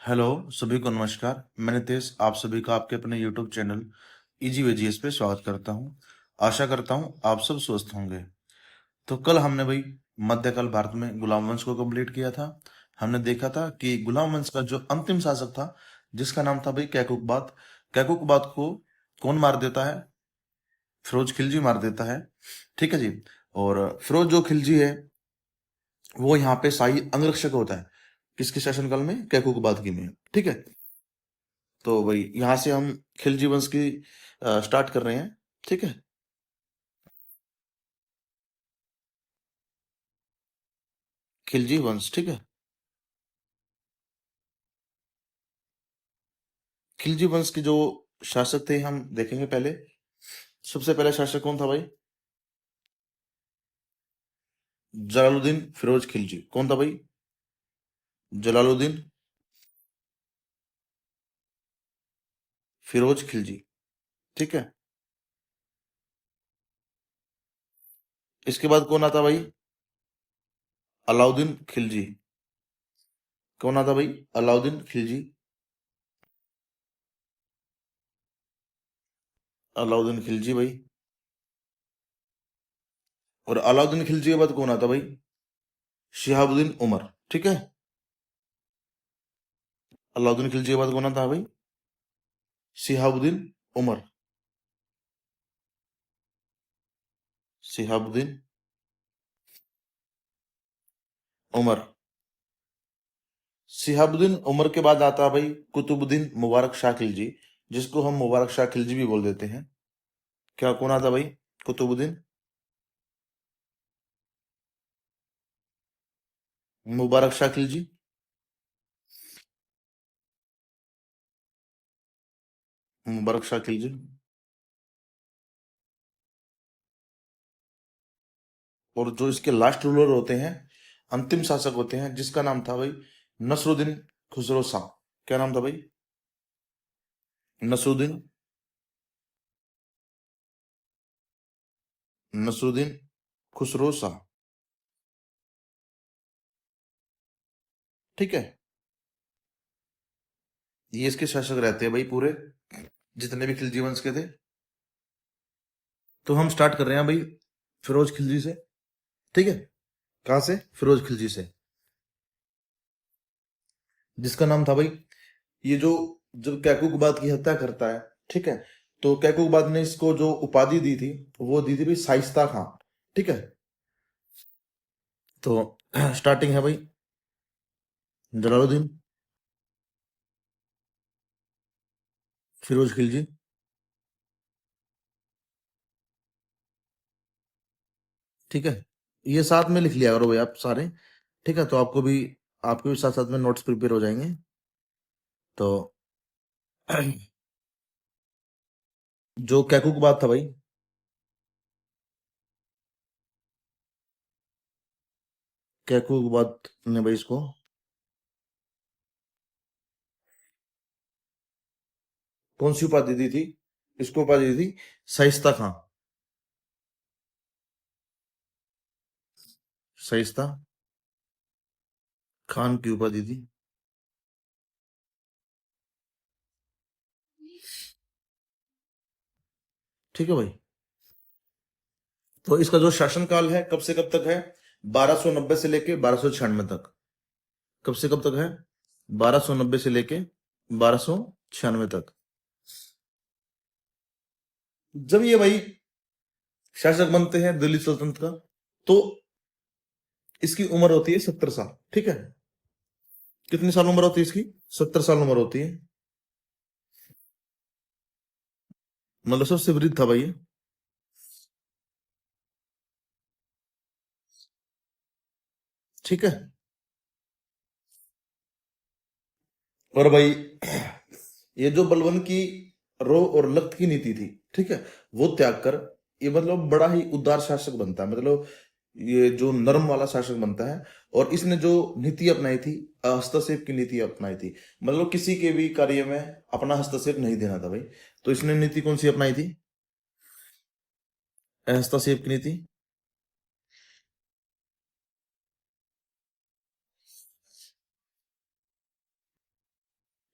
Hello सभी को नमस्कार। मैं नितेश आप सभी का आपके अपने YouTube channel easy way GS पे स्वागत करता हूं। आशा करता हूं आप सब स्वस्थ होंगे। तो कल हमने भाई मध्यकाल भारत में गुलाम वंश को कंप्लीट किया था। हमने देखा था कि गुलाम वंश का जो अंतिम शासक था जिसका नाम था भाई कैकुकबाद। कैकुकबाद को कौन मार देता है? फिरोज खिलजी मार देता है। ठीक है जी। और फिरोज जो खिलजी है वो यहाँ पे शाही अंगरक्षक होता है। किसके शासनकाल में? कैकुकबाद की में। ठीक है। तो भाई यहाँ से हम खिलजी वंश की स्टार्ट कर रहे हैं। ठीक है। खिलजी वंश। ठीक है। खिलजी वंश के जो शासक थे हम देखेंगे पहले। सबसे पहले शासक कौन था भाई? जलालुद्दीन फिरोज खिलजी। कौन था भाई? जलालुद्दीन फिरोज खिलजी। ठीक है। इसके बाद कौन आता भाई? अलाउद्दीन खिलजी। कौन आता भाई? अलाउद्दीन खिलजी। अलाउद्दीन खिलजी भाई। और अलाउद्दीन खिलजी के बाद कौन आता भाई? शिहाबुद्दीन उमर। ठीक है। अलाउद्दीन खिलजी के बाद कौन आता भाई? शिहाबुद्दीन उमर। शिहाबुद्दीन उमर। शिहाबुद्दीन उमर के बाद आता है भाई कुतुबुद्दीन मुबारक शाह खिलजी, जिसको हम मुबारक शाह खिलजी भी बोल देते हैं। क्या कौन आता भाई? कुतुबुद्दीन मुबारक शाह खिलजी। मुबारक शाह खिलजी। और जो इसके लास्ट रूलर होते हैं, अंतिम शासक होते हैं, जिसका नाम था भाई नसरुद्दीन खुसरो शाह। क्या नाम था भाई? नसरुद्दीन नसरुद्दीन खुसरो शाह। ठीक है। ये इसके शासक रहते हैं भाई पूरे, जितने भी खिलजी वंश के थे। तो हम स्टार्ट कर रहे हैं भाई फिरोज खिलजी से। ठीक है। कहाँ से? फिरोज खिलजी से, जिसका नाम था भाई, ये जो जब कैकुकबाद की हत्या करता है, ठीक है, तो कैकुकबाद ने इसको जो उपाधि दी थी वो दी थी भाई शाइस्ता खां। ठीक है। तो स्टार्टिंग है भाई जलालुद्दीन फिरोज खिलजी। ठीक है। ये साथ में लिख लिया करो भाई आप सारे। ठीक है। तो आपको भी साथ साथ में नोट्स प्रिपेयर हो जाएंगे। तो जो कैकुकबाद था भाई, कैकुकबाद ने भाई इसको कौन सी उपाधि दी थी? इसको उपाधि दी थी शाइस्ता खां। शाइस्ता खान की उपाधि थी। ठीक है भाई। तो इसका जो शासनकाल है कब से कब तक है? 1290 से लेके 1296 तक। कब से कब तक है? 1290 से लेके 1296 तक। जब ये भाई शासक बनते हैं दिल्ली सल्तनत का, तो इसकी उम्र होती है 70 साल। ठीक है। कितनी साल उम्र होती है इसकी? 70 साल उम्र होती है। मतलब सबसे वृद्ध था भाई ये। ठीक है। और भाई ये जो बलबन की रो और लख्त की नीति थी, ठीक है, वो त्याग कर ये मतलब बड़ा ही उदार शासक बनता है। मतलब ये जो नरम वाला शासक बनता है। और इसने जो नीति अपनाई थी, हस्तक्षेप की नीति अपनाई थी। मतलब किसी के भी कार्य में अपना हस्तक्षेप नहीं देना था भाई। तो इसने नीति कौन सी अपनाई थी? हस्तक्षेप की नीति।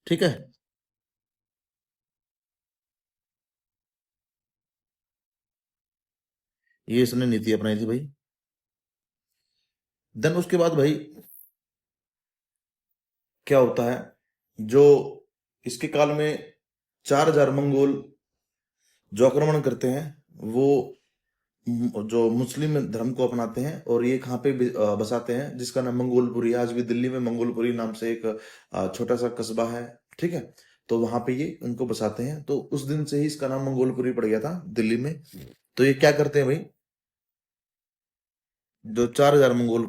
ठीक है, ये इसने नीति अपनाई थी भाई। देन उसके बाद भाई क्या होता है, जो इसके काल में 4,000 मंगोल जो आक्रमण करते हैं, वो जो मुस्लिम धर्म को अपनाते हैं और ये कहाँ पे बसाते हैं, जिसका नाम मंगोलपुरी है। आज भी दिल्ली में मंगोलपुरी नाम से एक छोटा सा कस्बा है, ठीक है। तो वहां पे ये उनको बसाते हैं, तो उस दिन से ही इसका नाम मंगोलपुरी पड़ गया था दिल्ली में। तो ये क्या करते हैं भाई, जो 4,000 मंगोलों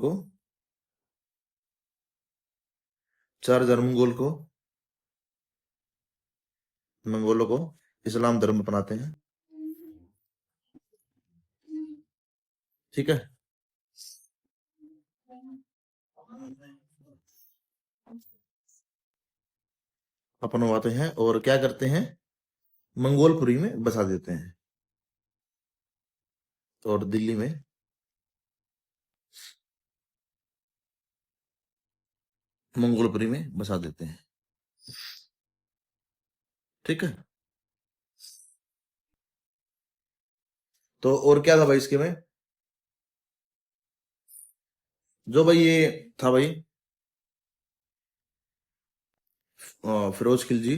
को इस्लाम धर्म अपनाते हैं, ठीक है। अपनवाते हैं और क्या करते हैं, मंगोलपुरी में बसा देते हैं और दिल्ली में मंगोलपुरी में बसा देते हैं, ठीक है। तो और क्या था भाई इसके में, जो भाई ये था भाई फिरोज खिलजी।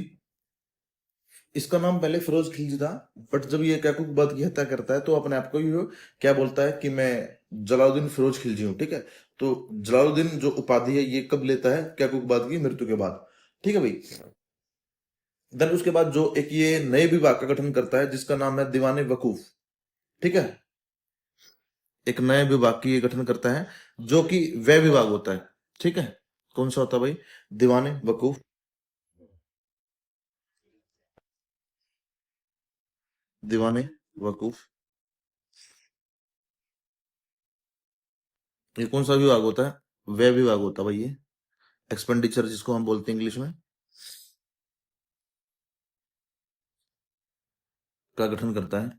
इसका नाम पहले फिरोज खिलजी था, बट जब ये कैकुकबाद की हत्या करता है तो अपने आप को ही वो क्या बोलता है कि मैं जलालुद्दीन फिरोज खिलजी हूँ, ठीक है। तो जलालुद्दीन जो उपाधि है ये कब लेता है, कैकुकबाद की मृत्यु के बाद, ठीक है भाई। देन उसके बाद जो एक ये नए विभाग का गठन करता है जिसका नाम है दीवाने वकूफ, ठीक है। एक नए विभाग की ये गठन करता है जो कि वह विभाग होता है, ठीक है। कौन सा होता है भाई, दीवाने वकूफ। दीवाने वकूफ, ये कौन सा विभाग होता है, वह विभाग होता है भाई ये, एक्सपेंडिचर जिसको हम बोलते हैं इंग्लिश में, का गठन करता है,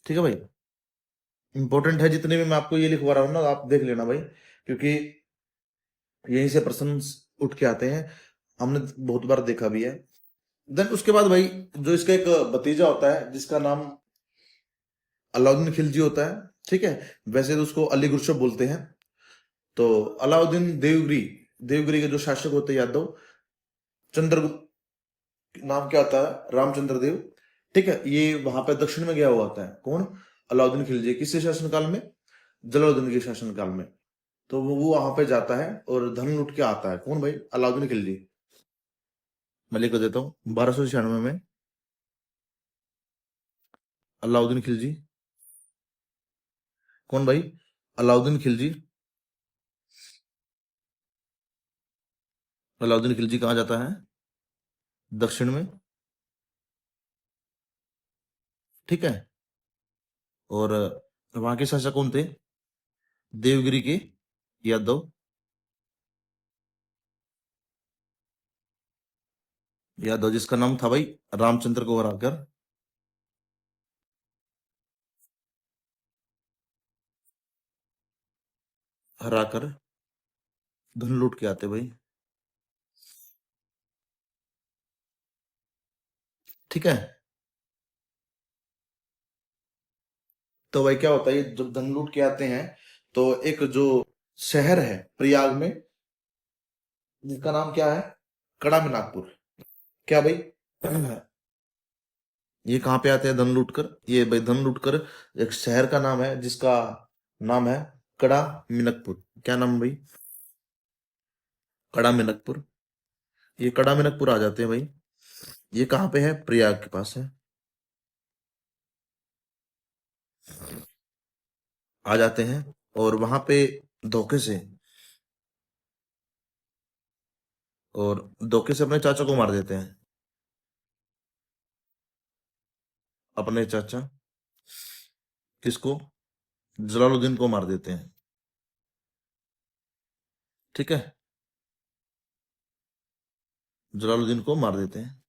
ठीक है भाई। इंपॉर्टेंट है जितने भी मैं आपको ये लिखवा रहा हूँ ना, आप देख लेना भाई, क्योंकि यहीं से प्रश्न उठ के आते हैं, हमने बहुत बार देखा भी है। देन उसके बाद भाई जो इसका एक भतीजा होता है जिसका नाम अलाउद्दीन खिलजी होता है, ठीक है। वैसे तो उसको अली गुरशब बोलते हैं। तो अलाउद्दीन देवगिरी, देवगिरी के जो शासक होते हैं यादव, चंद्रगुप्त नाम क्या होता है, रामचंद्र देव, ठीक है। ये वहां पे दक्षिण में गया हुआ होता है, कौन, अलाउद्दीन खिलजी। किसके शासनकाल में, जलालुद्दीन के शासनकाल में। तो वो वहां पे जाता है और धन लूट के आता है, कौन भाई, अलाउद्दीन खिलजी। मैं लिख देता हूँ, 1296 में अलाउद्दीन खिलजी, कौन भाई, अलाउद्दीन खिलजी। अलाउद्दीन खिलजी कहाँ जाता है, दक्षिण में, ठीक है। और वहां के शासक कौन थे, देवगिरी के यादव, यादव जिसका नाम था भाई रामचंद्र को हराकर, हराकर धन लूट के आते भाई, ठीक है। तो भाई क्या होता है, ये जब धन लूट के आते हैं तो एक जो शहर है प्रयाग में, जिसका नाम क्या है, कड़ा नागपुर, क्या भाई, ये कहाँ पे आते हैं धन लूट कर, ये भाई धन लूट कर एक शहर का नाम है जिसका नाम है कड़ा मिनकपुर। क्या नाम है भाई, कड़ा मिनकपुर। ये कड़ा मिनकपुर आ जाते हैं भाई, ये कहाँ पे है, प्रयाग के पास है, आ जाते हैं। और वहां पे धोखे से, और धोखे से अपने चाचा को मार देते हैं, अपने चाचा, किसको, जलालुद्दीन को मार देते हैं, ठीक है। जलालुद्दीन को मार देते हैं,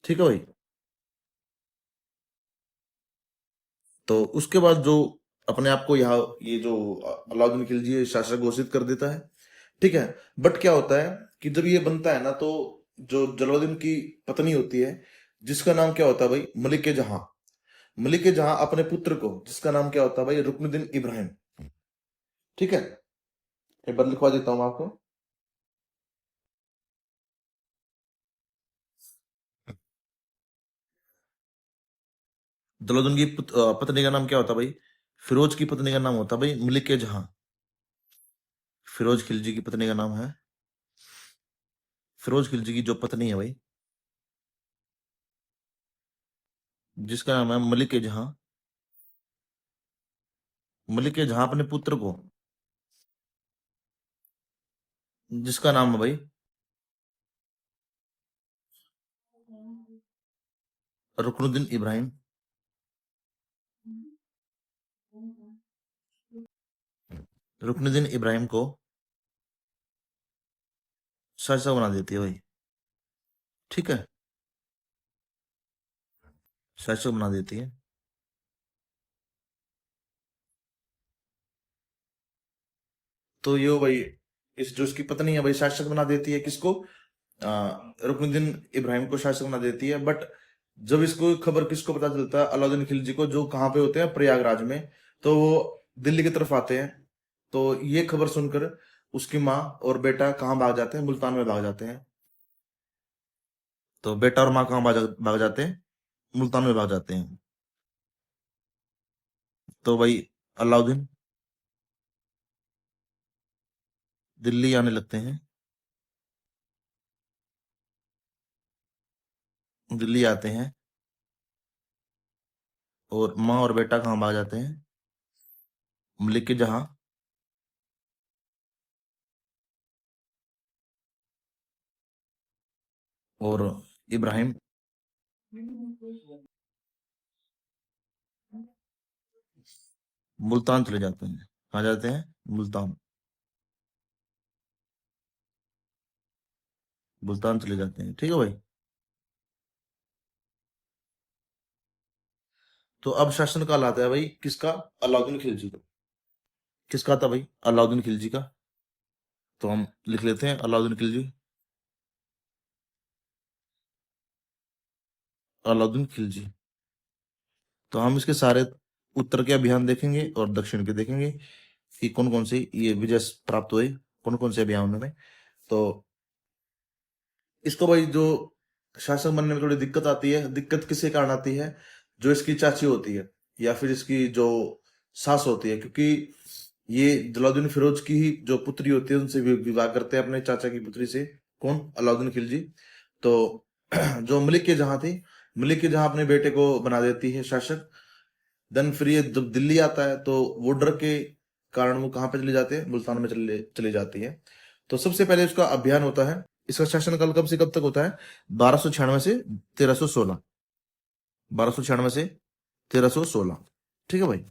ठीक है भाई। तो उसके बाद जो अपने आप को यहाँ ये जो अलाउद्दीन खिलजी है शासक घोषित कर देता है। ठीक है। बट क्या होता है कि जब ये बनता है ना, तो जो जलालुद्दीन की पत्नी होती है, जिसका नाम क्या होता है भाई, मलिक जहां। मलिक जहां अपने पुत्र को, जिसका नाम क्या होता है भाई, रुकनुद्दीन इब्राहिम। ठीक है। एक बार लिखवा देता हूं आपको। जलालुद्दीन की पत्नी का नाम क्या होता है भाई, फिरोज की पत्नी का नाम होता है भाई मलिक जहां। फिरोज खिलजी की पत्नी का नाम है, फिरोज खिलजी की जो पत्नी है भाई, जिसका नाम है मलिक जहां। मलिक जहां अपने पुत्र को, जिसका नाम है भाई रुकनुद्दीन इब्राहिम, रुकनुद्दीन इब्राहिम को शासक बना देती है भाई। ठीक है। शासक बना देती है। तो ये भाई, इस जो इसकी पत्नी है भाई, शासक बना देती है किसको, रुकनुद्दीन इब्राहिम को शासक बना देती है। बट जब इसको खबर किसको पता चलता है, अलाउद्दीन खिलजी को, जो कहाँ पे होते हैं, प्रयागराज में। तो वो दिल्ली की तरफ आते हैं। तो ये खबर सुनकर उसकी माँ और बेटा कहाँ भाग जाते हैं, मुल्तान में भाग जाते हैं। तो बेटा और माँ कहाँ भाग जाते हैं, मुल्तान में भाग जाते हैं। तो भाई अलाउद्दीन दिल्ली आने लगते हैं। दिल्ली आते हैं और माँ और बेटा कहाँ भाग जाते हैं, मलिक जहां और इब्राहिम मुल्तान चले जाते हैं। कहाँ जाते हैं, मुल्तान। मुल्तान चले जाते हैं। ठीक है भाई। तो अब शासन काल आता है भाई किसका, अलाउद्दीन खिलजी का। किसका था भाई, अलाउद्दीन खिलजी का। तो हम लिख लेते हैं अलाउद्दीन खिलजी। अलाउद्दीन खिलजी। तो हम इसके सारे उत्तर के अभियान देखेंगे और दक्षिण के देखेंगे कि कौन कौन से ये विजय प्राप्त हुए, कौन कौन से अभियानों में। तो इसको भाई जो शासक बनने में थोड़ी दिक्कत आती है, दिक्कत किसके कारण आती है, जो इसकी चाची होती है या फिर इसकी जो सास होती है, क्योंकि ये जलालुद्दीन फिरोज की ही जो पुत्री होती है उनसे विवाह करते हैं अपने चाचा की पुत्री से। कौन, अलाउद्दीन खिलजी। तो जो मलिक के जहां थी, मलिक के जहां अपने बेटे को बना देती है शासक। देन फिर ये जब दिल्ली आता है तो वो डर के कारण वो कहाँ पे चले जाते हैं, मुल्तान में चले चली जाती है। तो सबसे पहले उसका अभियान होता है। इसका शासनकाल कब से कब तक होता है, 1296 से 1316। 1296 से 1316। ठीक है भाई।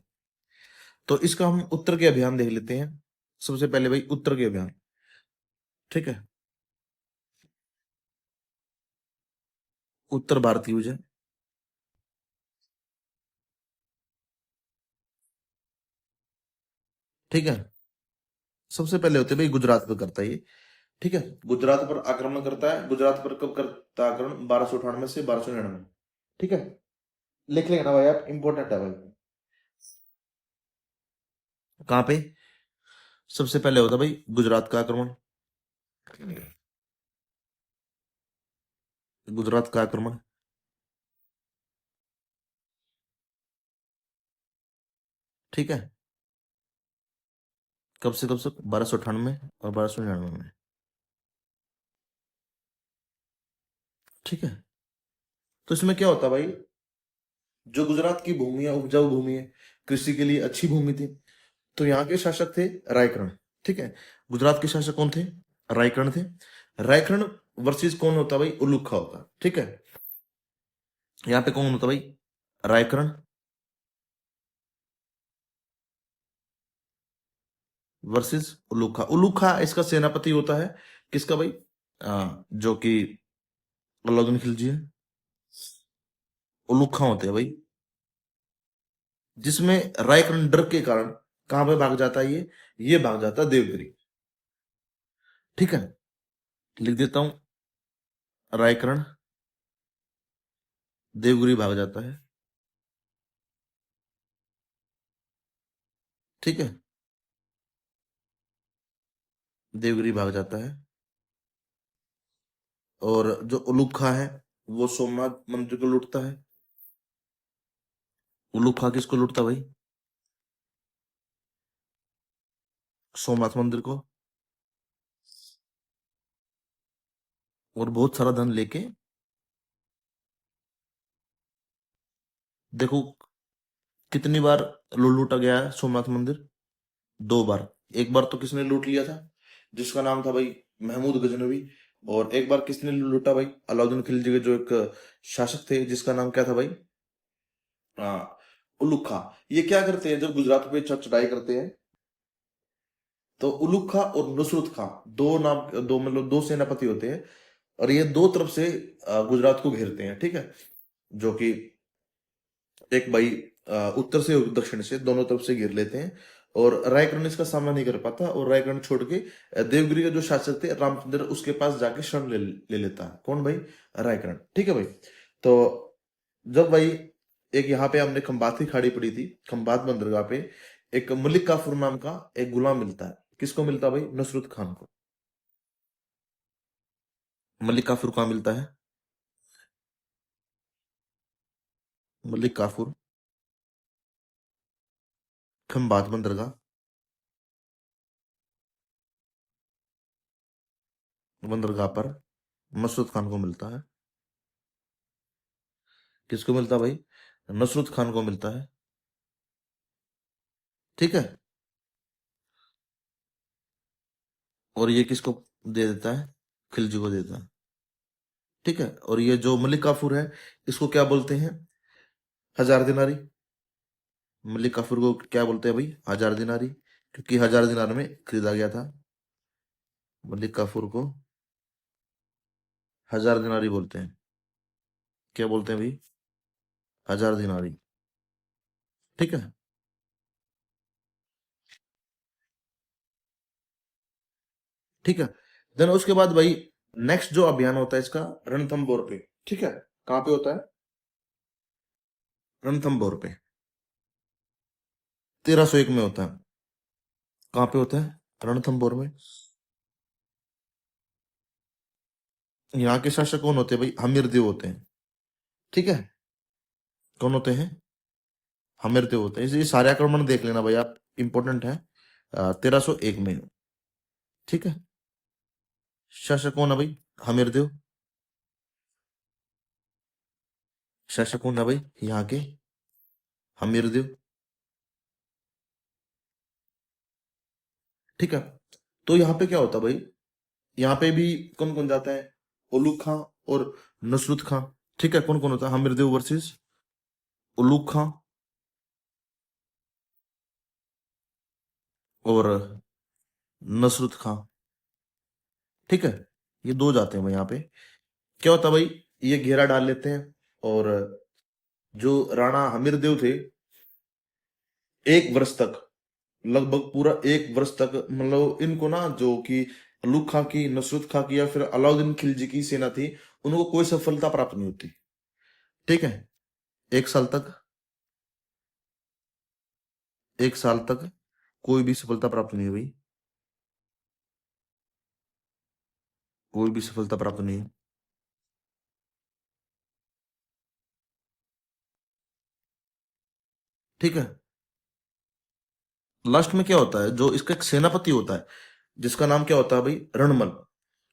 तो इसका हम उत्तर के अभियान देख लेते हैं। सबसे पहले भाई उत्तर के अभियान। ठीक है। उत्तर भारतीय विजय। ठीक है। सबसे पहले होते हैं भाई गुजरात पे करता है ये। ठीक है। गुजरात पर आक्रमण करता है। गुजरात पर कब करता है आक्रमण, 1298 से 1299। ठीक है। लिख लेना भाई आप, इंपॉर्टेंट है भाई। कहाँ पे, सबसे पहले होता है भाई गुजरात का आक्रमण। गुजरात का आक्रमण। ठीक है। कब से कब तक, 1298 और 1299 में। ठीक है। तो इसमें क्या होता भाई, जो गुजरात की भूमि है उपजाऊ भूमि है, कृषि के लिए अच्छी भूमि थी। तो यहाँ के शासक थे रायकर्ण। ठीक है। गुजरात के शासक कौन थे, रायकर्ण थे। रायकर्ण वर्सेस कौन होता भाई, उलुखा होता। ठीक है। यहाँ पे कौन होता भाई, रायकर्ण वर्सेस उलुखा। उलुखा इसका सेनापति होता है किसका भाई, जो कि अलाउद्दीन खिलजी है। उलुखा होते हैं भाई। जिसमें रायकर्ण डर के कारण कहां पे भाग जाता है, ये भाग जाता है देवगिरी। ठीक है, लिख देता हूं, रायकर्ण देवगिरी भाग जाता है। ठीक है, देवगिरी भाग जाता है। और जो उलूखा है वो सोमनाथ मंदिर को लूटता है। उलूखा किसको लूटता भाई? सोमनाथ मंदिर को। और बहुत सारा धन लेके, देखो कितनी बार लूटा गया है सोमनाथ मंदिर? 2 बार। एक बार तो किसने लूट लिया था, जिसका नाम था भाई महमूद गजनवी। और एक बार किसने लूटा भाई? अलाउद्दीन खिलजी के जो एक शासक थे, जिसका नाम क्या था भाई? उलुग खां। ये क्या करते हैं, जब गुजरात पे चढ़ाई करते हैं, तो उलुग खां और नुसरत खां, दो नाम, दो मतलब दो सेनापति होते हैं। और ये दो तरफ से गुजरात को घेरते हैं। ठीक है, जो कि एक भाई उत्तर से और दक्षिण से दोनों तरफ से घेर लेते हैं। और रायकर्ण इसका सामना नहीं कर पाता, और रायकर्ण छोड़ के देवगिरी के जो शासक थे रामचंद्र, उसके पास जाके शरण ले लेता है। कौन भाई? रायकर्ण। ठीक है भाई। तो जब भाई एक यहाँ पे हमने खंबात की खाड़ी पड़ी थी, खंबात बंदरगाह पे एक मलिक काफूर नाम का एक गुलाम मिलता है। किसको मिलता है भाई? नुसरत खान को। मलिक काफूर कहाँ मिलता है? मलिक काफूर खंबात बंदरगाह, बंदरगाह पर नुसरत खान को मिलता है। किसको मिलता है भाई? नुसरत खान को मिलता है। ठीक है, और ये किसको दे देता है? खिलजी को देता है। ठीक है, और ये जो मलिक काफूर है, इसको क्या बोलते हैं? हजार दिनारी। मलिक काफूर को क्या बोलते हैं भाई? हजार दिनारी, क्योंकि 1000 दिनार में खरीदा गया था। मलिक काफूर को 1000 दिनारी बोलते हैं। क्या बोलते हैं भाई? 1000 दिनारी। ठीक है, ठीक है। देन उसके बाद भाई नेक्स्ट जो अभियान होता है इसका, रणथंभौर पे। ठीक है, कहाँ पे होता है? रणथंभौर पे 1301 में होता है। कहाँ पे होता है? रणथंभौर में। यहाँ के शासक कौन होते हैं भाई? हमीरदेव होते हैं। ठीक है, कौन होते हैं? हमीरदेव होते हैं। ये सारे आक्रमण देख लेना भाई आप, इंपॉर्टेंट है। 1301 में। ठीक है, शासक कौन है भाई? हमीरदेव। शासक कौन है भाई यहाँ के? हमीरदेव। ठीक है, तो यहाँ पे क्या होता है भाई? यहाँ पे भी कौन कौन जाता है? उलूग खां और नुसरत खां। ठीक है, कौन कौन होता है? हमीरदेव वर्सेस उलूग खां और नुसरत खां। ठीक है, ये दो जाते हैं भाई यहाँ पे। क्या होता है भाई? ये घेरा डाल लेते हैं, और जो राणा हमीरदेव थे, 1 वर्ष तक, लगभग पूरा 1 वर्ष तक, मतलब इनको ना, जो कि उलूग खां की, नुसरत खां की, या फिर अलाउद्दीन खिलजी की सेना थी, उनको कोई सफलता प्राप्त नहीं होती। ठीक है, 1 साल तक, 1 साल तक कोई भी सफलता प्राप्त नहीं हुई। कोई भी सफलता प्राप्त नहीं हुई। ठीक है, लास्ट में क्या होता है? जो इसका एक सेनापति होता है, जिसका नाम क्या होता है भाई? रणमल।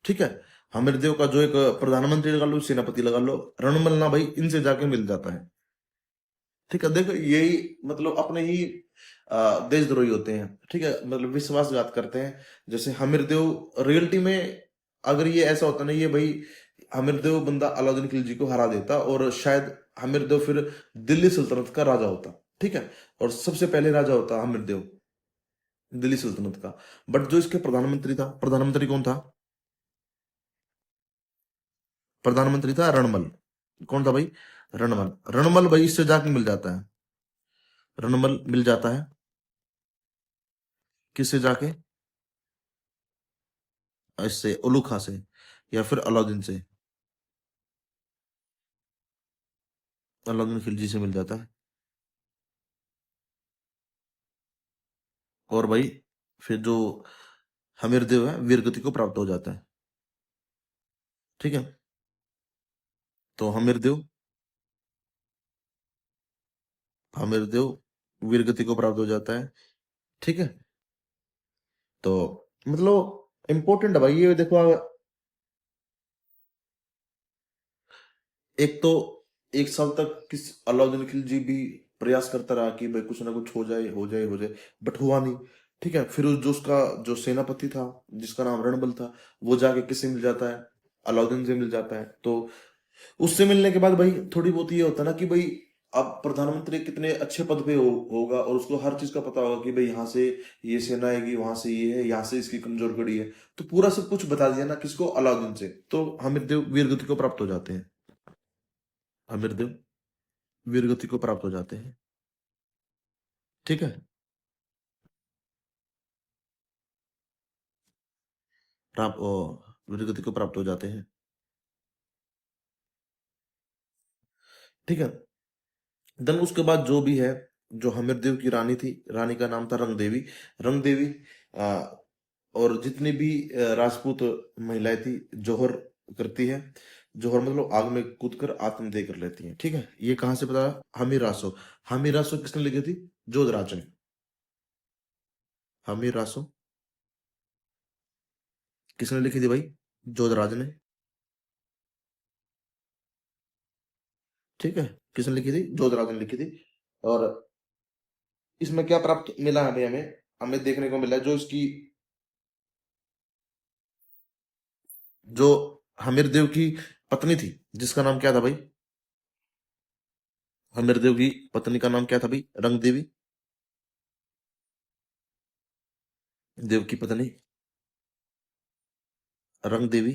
ठीक है, हमीरदेव का जो एक प्रधानमंत्री लगा लो, सेनापति लगा लो, रणमल ना भाई, इनसे जाके मिल जाता है। ठीक है, देखो यही मतलब अपने ही देशद्रोही होते हैं। ठीक है, मतलब विश्वासघात करते हैं। जैसे हमीरदेव रियलिटी में, अगर ये ऐसा होता ना, ये भाई हमीरदेव बंदा अलाउद्दीन खिलजी को हरा देता, और शायद हमीरदेव फिर दिल्ली सल्तनत का राजा होता। ठीक है, और सबसे पहले राजा होता हमीरदेव दिल्ली सल्तनत का। बट जो इसके प्रधानमंत्री था, प्रधानमंत्री कौन था? प्रधानमंत्री था रणमल। कौन था भाई? रणमल। रणमल भाई इससे जाके मिल जाता है। रणबल मिल जाता है किससे जाके? इससे, उल्लू खां से, या फिर अलाउद्दीन से। अलाउद्दीन खिलजी से मिल जाता है। और भाई फिर जो हमीर देव है वीरगति को प्राप्त हो जाता है। ठीक है, तो हमीर देव वीरगति को प्राप्त हो जाता है। ठीक है, तो मतलब इम्पोर्टेंट है भाई ये देखो। एक तो 1 साल तक किस अलाउद्दीन खिलजी भी प्रयास करता रहा कि भाई कुछ ना कुछ हो जाए, हो जाए, हो जाए, बट हुआ नहीं। ठीक है, फिर जो उसका जो सेनापति था जिसका नाम रणबल था, वो जाके किससे मिल जाता है? अलाउद्दीन से मिल जाता है। तो उससे मिलने के बाद भाई थोड़ी बहुत ये होता है ना कि भाई अब प्रधानमंत्री कितने अच्छे पद पे होगा, और उसको हर चीज का पता होगा कि भाई यहाँ से ये सेना आएगी, वहां से ये है, यहाँ से इसकी कमजोर कड़ी है। तो पूरा सब कुछ बता दिया ना किसको? अलाउद्दीन से। तो हमीर देव वीरगति को प्राप्त हो जाते हैं। हमीर देव वीरगति को प्राप्त हो जाते हैं। ठीक है, प्राप्त वीरगति को प्राप्त हो जाते हैं। ठीक है, देन उसके बाद जो भी है, जो हमीरदेव की रानी थी, रानी का नाम था रंगदेवी। रंगदेवी आ, और जितनी भी राजपूत महिलाएं थी, जौहर करती है। जौहर मतलब आग में कूदकर आत्मदाह कर लेती हैं। ठीक है, ये कहाँ से पता? हमीर रासो। हमीर रासो किसने लिखी थी? जोधराज ने। हमीर रासो किसने लिखी थी भाई? जोधराज ने। ठीक है, किसने लिखी थी? जोधराज ने लिखी थी। और इसमें क्या प्राप्त मिला है भाई हमें? हमें देखने को मिला है जो इसकी, जो हमीर देव की पत्नी थी, जिसका नाम क्या था भाई? हमीर देव की पत्नी का नाम क्या था भाई? रंग देवी। देव की पत्नी रंग देवी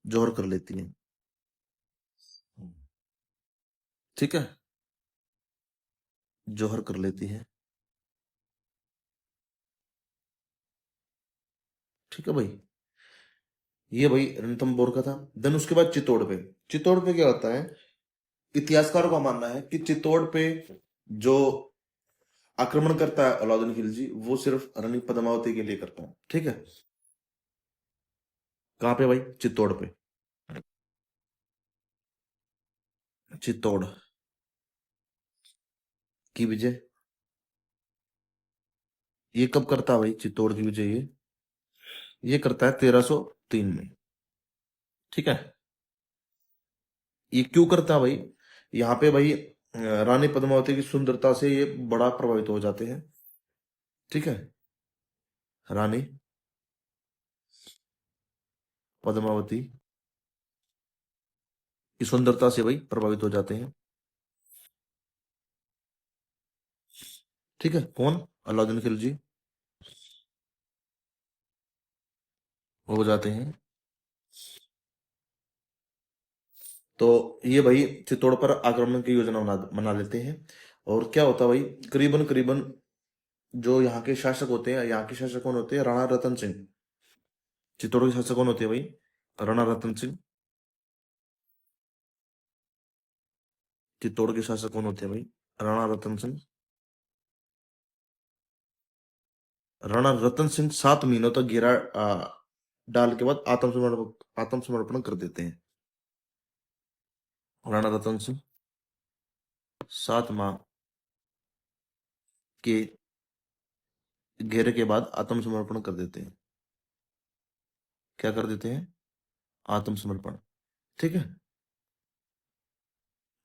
जौहर कर लेती है। ठीक है, जौहर कर लेती है। ठीक है भाई, ये भाई रणथंभौर का था। देन उसके बाद चित्तौड़ पे। चित्तौड़ पे क्या होता है? इतिहासकारों का मानना है कि चित्तौड़ पे जो आक्रमण करता है अलाउद्दीन खिलजी, वो सिर्फ रानी पद्मावती के लिए करता है। ठीक है, कहाँ पे भाई? चित्तौड़ पे। चित्तौड़ की विजय ये कब करता है भाई? चित्तौड़ की विजय ये करता है 1303 में। ठीक है, ये क्यों करता है भाई? यहाँ पे भाई रानी पद्मावती की सुंदरता से ये बड़ा प्रभावित हो जाते हैं। ठीक है, रानी पद्मावती की सुंदरता से भाई प्रभावित हो जाते हैं। ठीक है, कौन? अलाउद्दीन खिलजी हो जाते हैं। तो ये भाई चित्तौड़ पर आक्रमण की योजना बना लेते हैं। और क्या होता है भाई? करीबन करीबन जो यहाँ के शासक होते हैं, यहाँ के शासक कौन होते हैं? राणा रतन सिंह। चित्तौड़ के शासक कौन होते हैं भाई? राणा रतन सिंह। चित्तौड़ के शासक कौन होते हैं भाई? राणा रतन सिंह। राणा रतन सिंह 7 महीनों तक घेरा डाल के बाद आत्मसमर्पण कर देते हैं। राणा रतन सिंह 7 माह के घेरे के बाद आत्मसमर्पण कर देते हैं। क्या कर देते हैं? आत्मसमर्पण। ठीक है,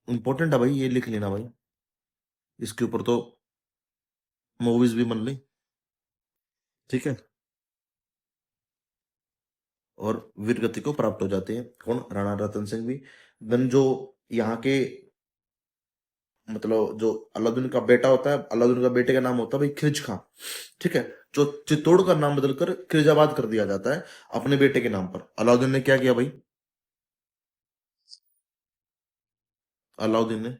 इंपॉर्टेंट है भाई, ये लिख लेना भाई। इसके ऊपर तो मूवीज भी बन ली। ठीक है, और वीर गति को प्राप्त हो जाते हैं। कौन? राणा रतन सिंह भी। देन जो यहाँ के मतलब जो अलाउद्दीन का बेटा होता है, अलाउद्दीन का बेटे का नाम होता है भाई खिलज खां। ठीक है, जो चित्तौड़ का नाम बदलकर खिलजाबाद कर दिया जाता है अपने बेटे के नाम पर। अलाउद्दीन ने क्या किया भाई? अलाउद्दीन ने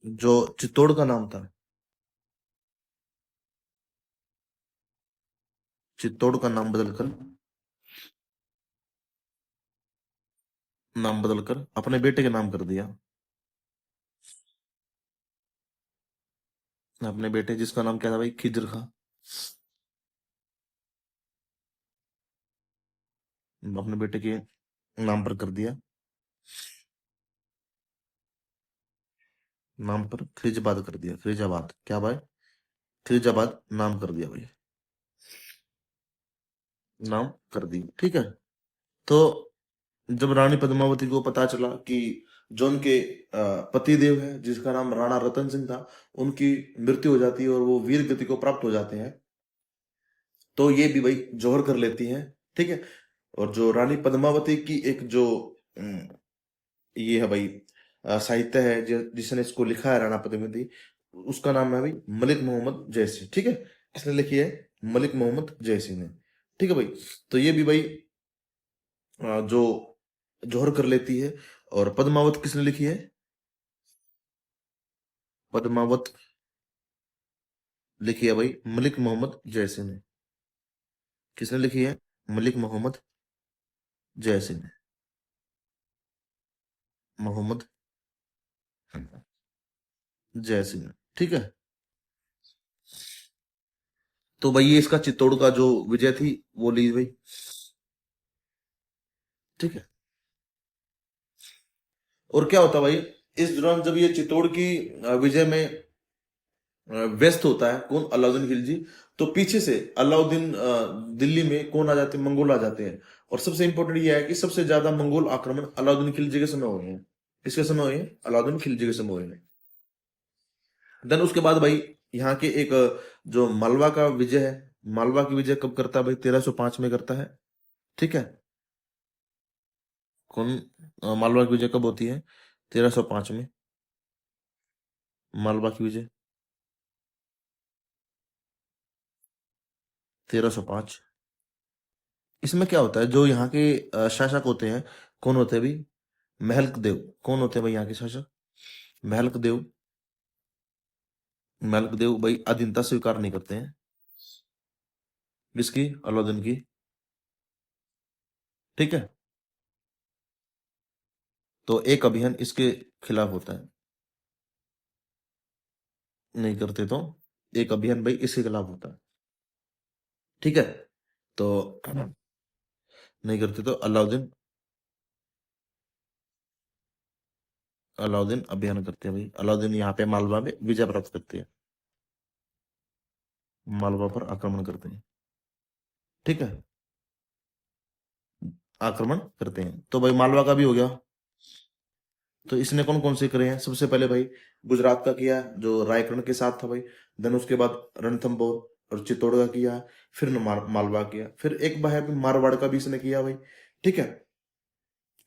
जो चित्तौड़ का नाम था, चित्तौड़ का नाम बदलकर अपने बेटे के नाम कर दिया। अपने बेटे जिसका नाम क्या था भाई, खिज्र खां, अपने बेटे के नाम पर कर दिया। नाम पर खिलजाबाद कर दिया, खिलजाबाद क्या भाई, खिलजाबाद नाम कर दिया भाई, नाम कर दिया। ठीक है। तो जब रानी पद्मावती को पता चला कि जो उनके पति देव है जिसका नाम राणा रतन सिंह था, उनकी मृत्यु हो जाती है और वो वीर गति को प्राप्त हो जाते हैं, तो ये भी भाई जौहर कर लेती हैं। ठीक है। और जो रानी पद्मावती की एक जो ये है भाई साहित्य है जिसने इसको लिखा है राणा पद्मावती, उसका नाम है भाई मलिक मोहम्मद जयसी। ठीक है। किसने लिखी है? मलिक मोहम्मद जयसी ने। ठीक है भाई। तो ये भी भाई जो जौहर कर लेती है। और पद्मावत किसने लिखी है? पद्मावत लिखी है भाई मलिक मोहम्मद जयसी ने। किसने लिखी है? मलिक मोहम्मद जयसी ने। मोहम्मद जयसी ने। ठीक है। तो भाई ये इसका चित्तौड़ का जो विजय थी वो ली भाई। ठीक है। और क्या होता भाई, इस दौरान जब ये चित्तौड़ की विजय में व्यस्त होता है कौन, अलाउद्दीन खिलजी, तो पीछे से अलाउद्दीन दिल्ली में कौन आ जाते हैं, मंगोल आ जाते हैं। और सबसे इंपॉर्टेंट ये है कि सबसे ज्यादा मंगोल आक्रमण अलाउद्दीन खिलजी के समय हुए हैं। किसके समय हुए हैं? अलाउद्दीन खिलजी के समय हुए हैं। देन उसके बाद भाई यहाँ के एक जो मालवा का विजय है, मालवा की विजय कब करता है भाई? 1305 में करता है। ठीक है। कौन मालवा की विजय कब होती है? 1305 में मालवा की विजय, 1305। इसमें क्या होता है, जो यहाँ के शासक होते हैं, कौन होते हैं भाई? महलक देव। कौन होते हैं भाई यहाँ के शासक? महलक देव। महलक देव भाई अधीनता स्वीकार नहीं करते हैं। किसकी? अलाउद्दीन की। ठीक है। तो एक अभियान इसके खिलाफ होता है, नहीं करते तो एक अभियान भाई इसके खिलाफ होता है। ठीक है। तो नहीं करते तो अलाउद्दीन अभियान करते हैं भाई। अलाउद्दीन यहाँ पे मालवा में विजय प्राप्त करते हैं, मालवा पर आक्रमण करते हैं। ठीक है। आक्रमण करते हैं तो भाई मालवा का भी हो गया। तो इसने कौन कौन से करे हैं? सबसे पहले भाई गुजरात का किया जो रायकर्ण के साथ था भाई। देन उसके बाद रणथंभौर और चित्तौड़ का किया। फिर मालवा किया। फिर एक बार है मारवाड़ का भी इसने किया भाई। ठीक है।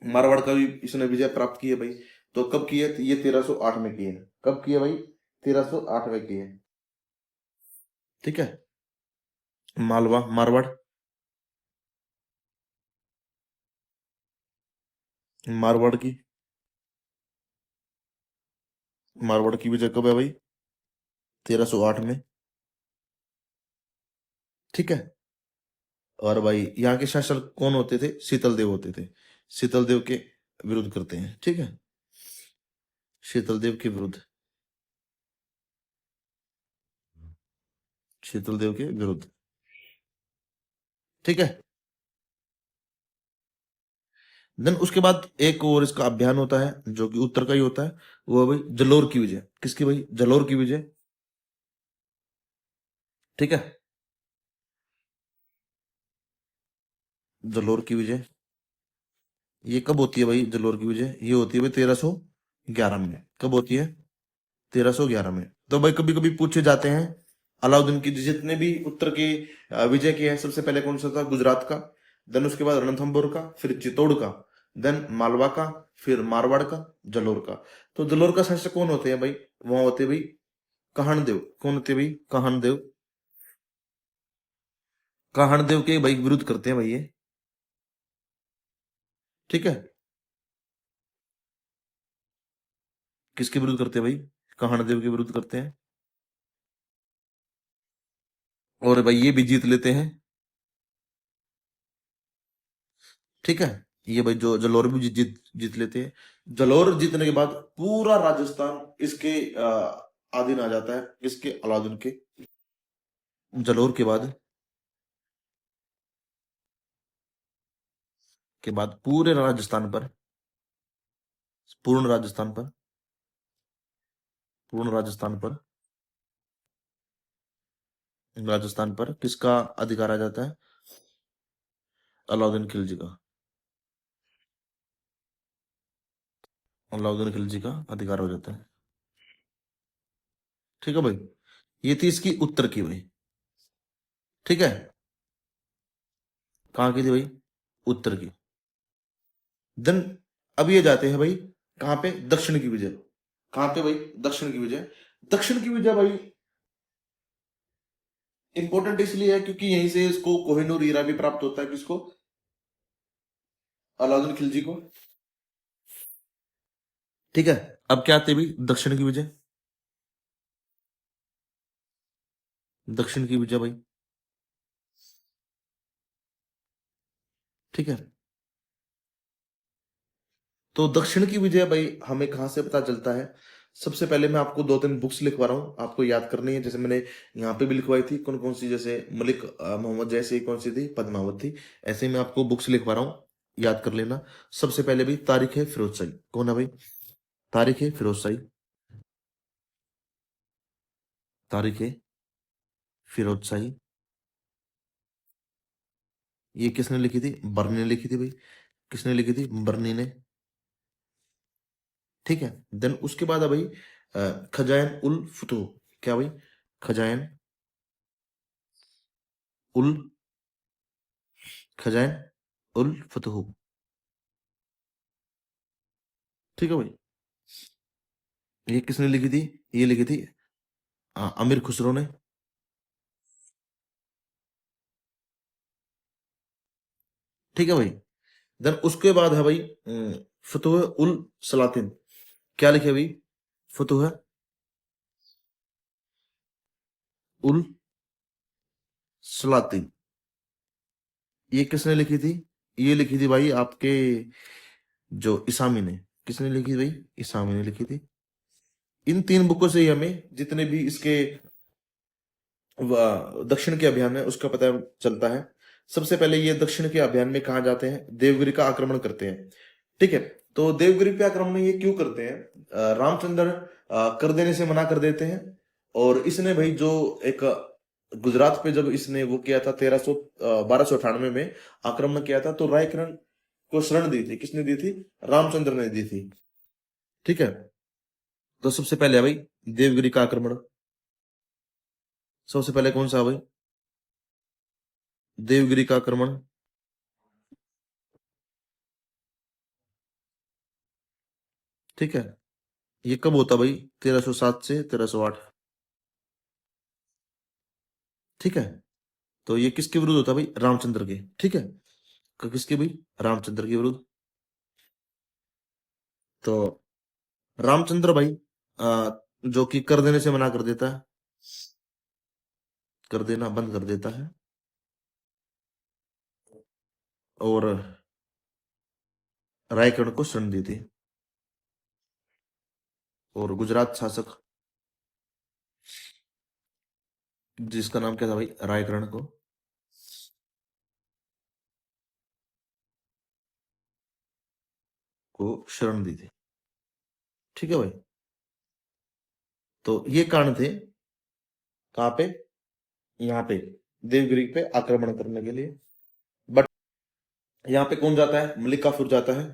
मारवाड़ का भी इसने विजय प्राप्त की है भाई। तो कब किए? ये 1308 में किए। कब किए भाई? 1308 में किए। ठीक है। मालवा मारवाड़, मारवाड़ की, मारवाड़ की विजय कब है भाई? 1308 में। ठीक है। और भाई यहाँ के शासक कौन होते थे? शीतल देव होते थे। शीतल देव के विरुद्ध करते हैं। ठीक है। शीतल देव के विरुद्ध, शीतल देव के विरुद्ध। ठीक है। देन उसके बाद एक और इसका अभियान होता है जो कि उत्तर का ही होता है, वो है भाई जलोर की विजय। किसकी भाई? जलोर की विजय। ठीक है। जलोर की विजय ये कब होती है भाई? जलोर की विजय ये होती है भाई 1311 में। कब होती है? 1311 में। तो भाई कभी कभी पूछे जाते हैं अलाउद्दीन की जितने भी उत्तर के विजय किए हैं, सबसे पहले कौन सा था? गुजरात का। देन उसके बाद रणथंभौर का, फिर चित्तौड़ का, देन मालवा का, फिर मारवाड़ का, जलोर का। तो जलोर का शासक कौन होते हैं भाई? वहां होते हैं भाई कहानदेव। कौन होते हैं भाई? कहानदेव। कहानदेव के भाई विरुद्ध करते हैं भाई ये। ठीक है। किसके विरुद्ध करते हैं भाई? कहानदेव के विरुद्ध करते हैं, और भाई ये भी जीत लेते हैं। ठीक है, ये भाई जो जलोर भी जीत जीत लेते हैं। जलोर जीतने के बाद पूरा राजस्थान इसके अधीन आ जाता है, इसके अलाउद्दीन जलोर के बाद पूरे राजस्थान पर, पूर्ण राजस्थान पर, पूर्ण राजस्थान पर किसका अधिकार आ जाता है? अलाउद्दीन खिलजी का, अलाउद्दीन खिलजी का अधिकार हो जाता है। ठीक है भाई, ये थी इसकी उत्तर की भाई। ठीक है, कहाँ की थी भाई? उत्तर की। देन अब ये जाते हैं भाई कहाँ पे? दक्षिण की विजय। कहाँ पे भाई? दक्षिण की विजय। दक्षिण की विजय भाई इंपॉर्टेंट इसलिए है क्योंकि यहीं से इसको कोहिनूर हीरा भी प्राप्त होता है। किसको? अलाउद्दीन खिलजी को। ठीक है, अब क्या आते हैं भाई? दक्षिण की विजय। दक्षिण की विजय भाई। ठीक है, तो दक्षिण की विजय भाई हमें कहाँ से पता चलता है? सबसे पहले मैं आपको दो तीन बुक्स लिखवा रहा हूँ, आपको याद करनी है। जैसे मैंने यहाँ पे भी लिखवाई थी, कौन कौन सी, जैसे मलिक मोहम्मद जैसे कौन सी थी, पद्मावत थी। ऐसे ही मैं आपको बुक्स लिखवा रहा हूँ, याद कर लेना। सबसे पहले भी तारिक है फिरोज शाही। कौन है भाई? तारिक है फिरोज शाही। तारिक है फिरोज शाही। ये किसने लिखी थी? बर्नी ने लिखी थी भाई। किसने लिखी थी? बर्नी ने। ठीक है, देन उसके बाद है भाई खजायन उल फुतूह। क्या भाई? खजायन उल खजायन उल फुतूह। ठीक है भाई, ये किसने लिखी थी? ये लिखी थी अमीर खुसरो ने। ठीक है भाई, देन उसके बाद है भाई फतुह उल सलातिन। क्या लिखे भाई? फतुह उल सलातिन। ये किसने लिखी थी? ये लिखी थी भाई आपके जो इसामी ने। किसने लिखी थी भाई? इसामी ने लिखी थी। इन तीन बुकों से ही हमें जितने भी इसके दक्षिण के अभियान है उसका पता चलता है। सबसे पहले ये दक्षिण के अभियान में कहा जाते हैं? देवगिरी का आक्रमण करते हैं। ठीक है, तो देवगिरी पे आक्रमण ये क्यों करते हैं? रामचंद्र कर देने से मना कर देते हैं। और इसने भाई जो एक गुजरात पे जब इसने वो किया था 1298 में आक्रमण किया था, तो रायकरण को शरण दी थी। किसने दी थी? रामचंद्र ने दी थी। ठीक है, तो सबसे पहले है भाई देवगिरी का आक्रमण। सबसे पहले कौन सा है भाई? देवगिरी का आक्रमण। ठीक है, ये कब होता भाई? 1307 से 1308। ठीक है, तो ये किसके विरुद्ध होता भाई? रामचंद्र के। ठीक है, किसके भाई? रामचंद्र के विरुद्ध। तो रामचंद्र भाई जो कि कर देने से मना कर देता है, कर देना बंद कर देता है, और रायकर्ण को शरण देती है। और गुजरात शासक जिसका नाम क्या था भाई? रायकर्ण को शरण दी थी। ठीक है भाई, तो ये कारण थे कहाँ पे? यहाँ पे देवगिरी पे आक्रमण करने के लिए। बट यहाँ पे कौन जाता है? मलिक काफूर जाता है।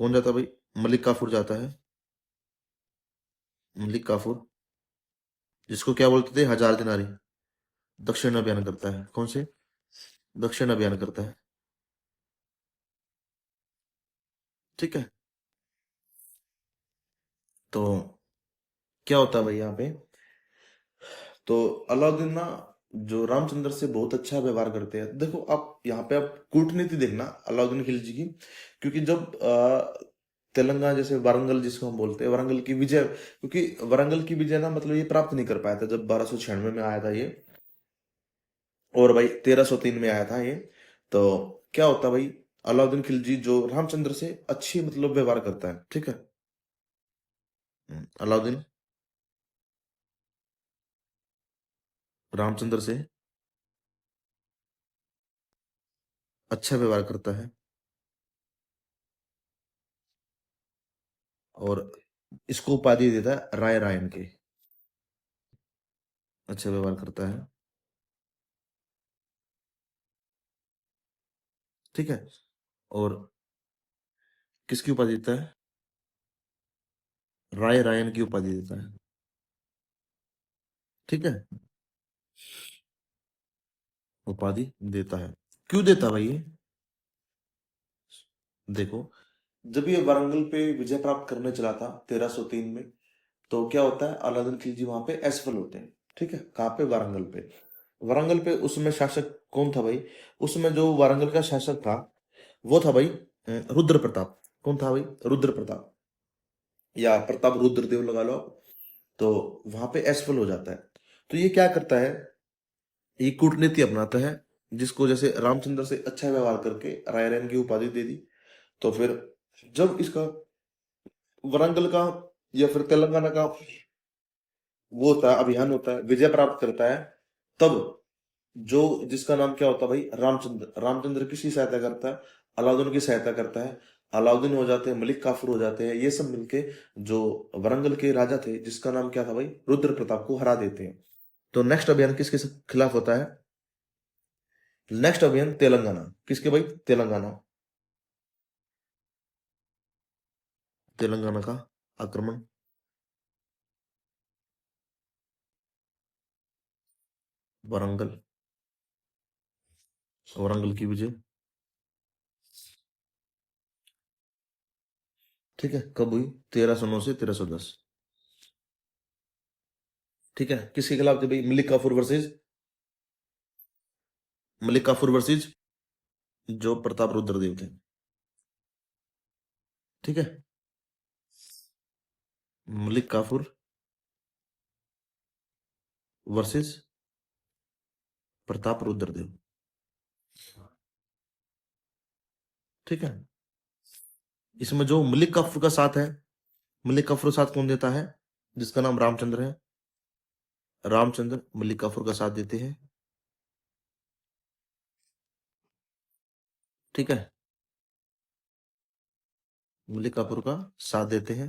कौन जाता है भाई? मलिक काफूर जाता है। मलिक काफूर, जिसको क्या बोलते थे? हजार दिनारी। दक्षिण अभियान करता है। कौन से? दक्षिण अभियान करता है। ठीक है, तो क्या होता है भाई यहाँ पे? तो अलाउद्दीन ना जो रामचंद्र से बहुत अच्छा व्यवहार करते हैं। देखो आप यहाँ पे आप कूटनीति देखना अलाउद्दीन खिलजी की, क्योंकि जब तेलंगाना जैसे वारंगल जिसको हम बोलते हैं, वारंगल की विजय, क्योंकि वारंगल की विजय ना मतलब ये प्राप्त नहीं कर पाया था जब 1296 में आया था ये, और भाई 1303 में आया था ये। तो क्या होता भाई, अलाउद्दीन खिलजी जो रामचंद्र से अच्छी मतलब व्यवहार करता है, ठीक है। अलाउद्दीन रामचंद्र से अच्छा व्यवहार करता है और इसको उपाधि देता है राय रायन के, अच्छा व्यवहार करता है, ठीक है। और किसकी उपाधि देता है, राय रायन की उपाधि देता है, ठीक है, उपाधि देता है। क्यों देता भाई ये, देखो, जब ये वारंगल पे विजय प्राप्त करने चला था 1303 में, तो क्या होता है, अलाउद्दीन खिलजी वहां पे असफल होते हैं, ठीक है। कहाँ पे, वारंगल पे। वारंगल पे उसमें शासक कौन था भाई, उसमें जो वारंगल का शासक था वो था भाई रुद्र प्रताप। कौन था भाई, रुद्र प्रताप, या प्रताप रुद्रदेव लगा लो आप। तो वहां पे असफल हो जाता है। तो ये क्या करता है, ये कूटनीति अपनाता है, जिसको जैसे रामचंद्र से अच्छा व्यवहार करके रायरन की उपाधि दे दी। तो फिर जब इसका वारंगल का या फिर तेलंगाना का वो होता है, अभियान होता है, विजय प्राप्त करता है, तब जो जिसका नाम क्या होता है भाई, रामचंद्र, रामचंद्र किसकी सहायता करता है, अलाउद्दीन की सहायता करता है। अलाउद्दीन हो जाते हैं, मलिक काफूर हो जाते हैं, ये सब मिलके जो वरंगल के राजा थे जिसका नाम क्या था भाई, रुद्र प्रताप को हरा देते हैं। तो नेक्स्ट अभियान किसके खिलाफ होता है, नेक्स्ट अभियान तेलंगाना, किसके भाई, तेलंगाना, तेलंगाना का आक्रमण, वरंगल, वरंगल की विजय, ठीक है। कब हुई, 1309 से 1310, ठीक है। किसके खिलाफ थे भाई, मलिक काफूर वर्सेज, मलिक काफूर वर्सेज जो प्रताप रुद्रदेव थे, ठीक है। मलिक काफूर वर्सेस प्रताप रुद्रदेव, ठीक है। इसमें जो मलिक काफूर का साथ है, मलिक काफूर का साथ कौन देता है, जिसका नाम रामचंद्र है, रामचंद्र मलिक काफूर का साथ देते हैं, ठीक है। मलिक काफूर का साथ देते हैं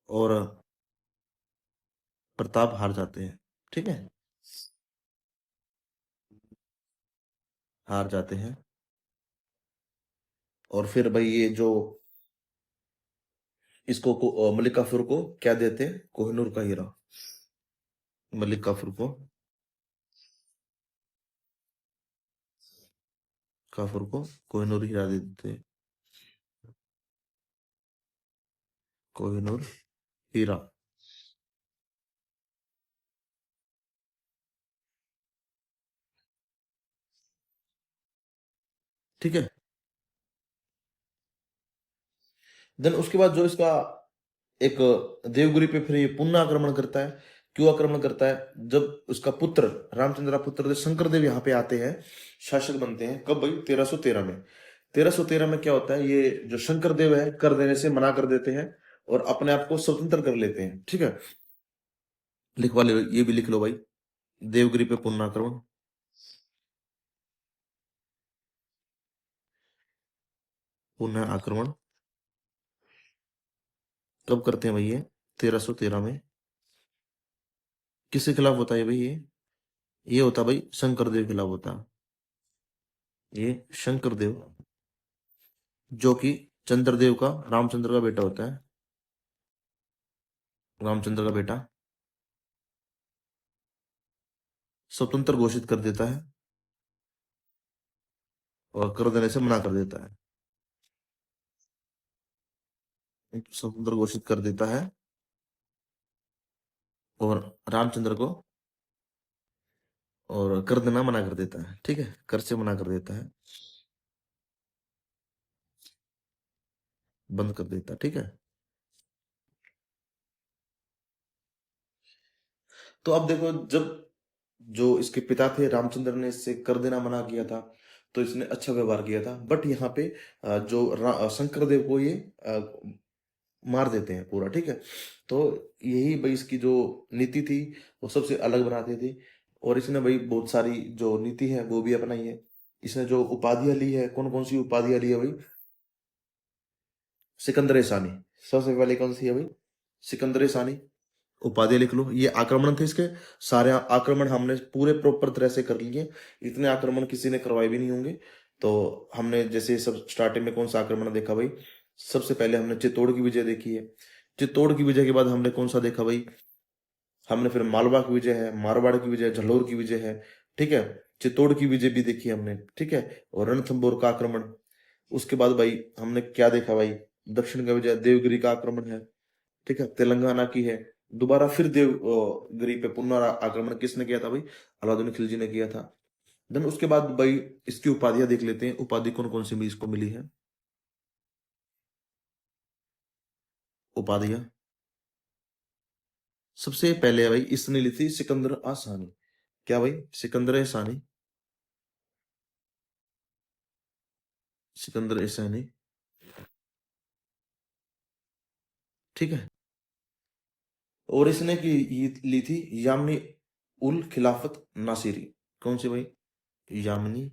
और प्रताप हार जाते हैं, ठीक है, हार जाते हैं। और फिर भाई ये जो इसको मलिक काफूर को क्या देते हैं, कोहिनूर का हीरा, मलिक काफूर को, काफूर को कोहिनूर हीरा दे देते हैं, कोहिनूर हीरा, ठीक है। देन उसके बाद जो इसका एक देवगिरी पे फिर ये पुनः आक्रमण करता है। क्यों आक्रमण करता है, जब उसका पुत्र रामचंद्र का पुत्र शंकर देव यहाँ पे आते हैं, शासक बनते हैं, कब भाई, 1313 में। 1313 में क्या होता है, ये जो शंकर देव है कर देने से मना कर देते हैं और अपने आप को स्वतंत्र कर लेते हैं, ठीक है। लिखवा ले, ये भी लिख लो भाई, देवगिरी पे पुनः आक्रमण, पुनः आक्रमण कब करते हैं भाई, ये 1313 में। किसके खिलाफ होता है भाई ये होता भाई शंकर देव के खिलाफ होता है, ये शंकर देव जो कि चंद्रदेव का, रामचंद्र का बेटा होता है, रामचंद्र का बेटा स्वतंत्र घोषित कर देता है और कर देने से मना कर देता है, स्वतंत्र घोषित कर देता है और रामचंद्र को और कर देना मना कर देता है, ठीक है, कर से मना कर देता है। बंद कर देता। ठीक है, तो अब देखो, जब जो इसके पिता थे रामचंद्र ने इससे कर देना मना किया था, तो इसने अच्छा व्यवहार किया था। बट यहाँ पे शंकर देव को ये मार देते हैं पूरा। ठीक है, तो यही भाई इसकी जो नीति थी वो सबसे अलग बनाती थी। और इसने भाई बहुत सारी जो नीति है वो भी अपनाई है। इसने जो उपाधियां ली है, कौन कौन सी उपाधियां ली है भाई? सिकंदर सानी। सबसे पहले कौन सी है भाई? सिकंदर सानी। उपाधि लिख लो। ये आक्रमण थे इसके, सारे आक्रमण हमने पूरे प्रॉपर तरह से कर लिए। इतने आक्रमण किसी ने करवाए भी नहीं होंगे। तो हमने जैसे सब स्टार्टिंग में कौन सा आक्रमण देखा भाई? सबसे पहले हमने चित्तौड़ की विजय देखी है। चित्तौड़ की विजय के बाद हमने कौन सा देखा भाई? हमने फिर मालवा की विजय है, मारवाड़ की विजय, झल्लोर की विजय है। ठीक है, चित्तौड़ की विजय भी देखी हमने। ठीक है, और रणथंभौर का आक्रमण। उसके बाद भाई हमने क्या देखा भाई? दक्षिण का विजय, देवगिरी का आक्रमण है। ठीक है, तेलंगाना की है। दोबारा फिर देवगिरी पे पुनः आक्रमण किसने किया था भाई? अलाउद्दीन खिलजी ने किया था। देन उसके बाद भाई इसकी उपाधियां देख लेते हैं। उपाधि कौन कौन सी भी इसको मिली है? उपाधियां सबसे पहले भाई इसने ली थी सिकंदर आसानी। क्या भाई? सिकंदर आसानी। सिकंदर आसानी। ठीक है, और इसने की ये ली थी यामनी उल खिलाफत नासिरी। कौन सी भाई? यामनी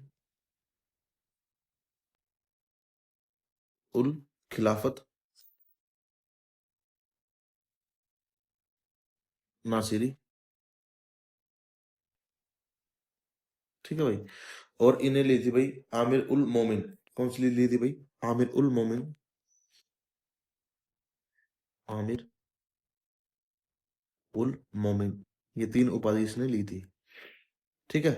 उल खिलाफत नासिरी। ठीक है भाई, और इन्हें ली थी भाई आमिर उल मोमिन। कौन सी ली थी भाई? आमिर उल मोमिन। आमिर उल मोमिन। ये तीन उपाधि इसने ली थी। ठीक है।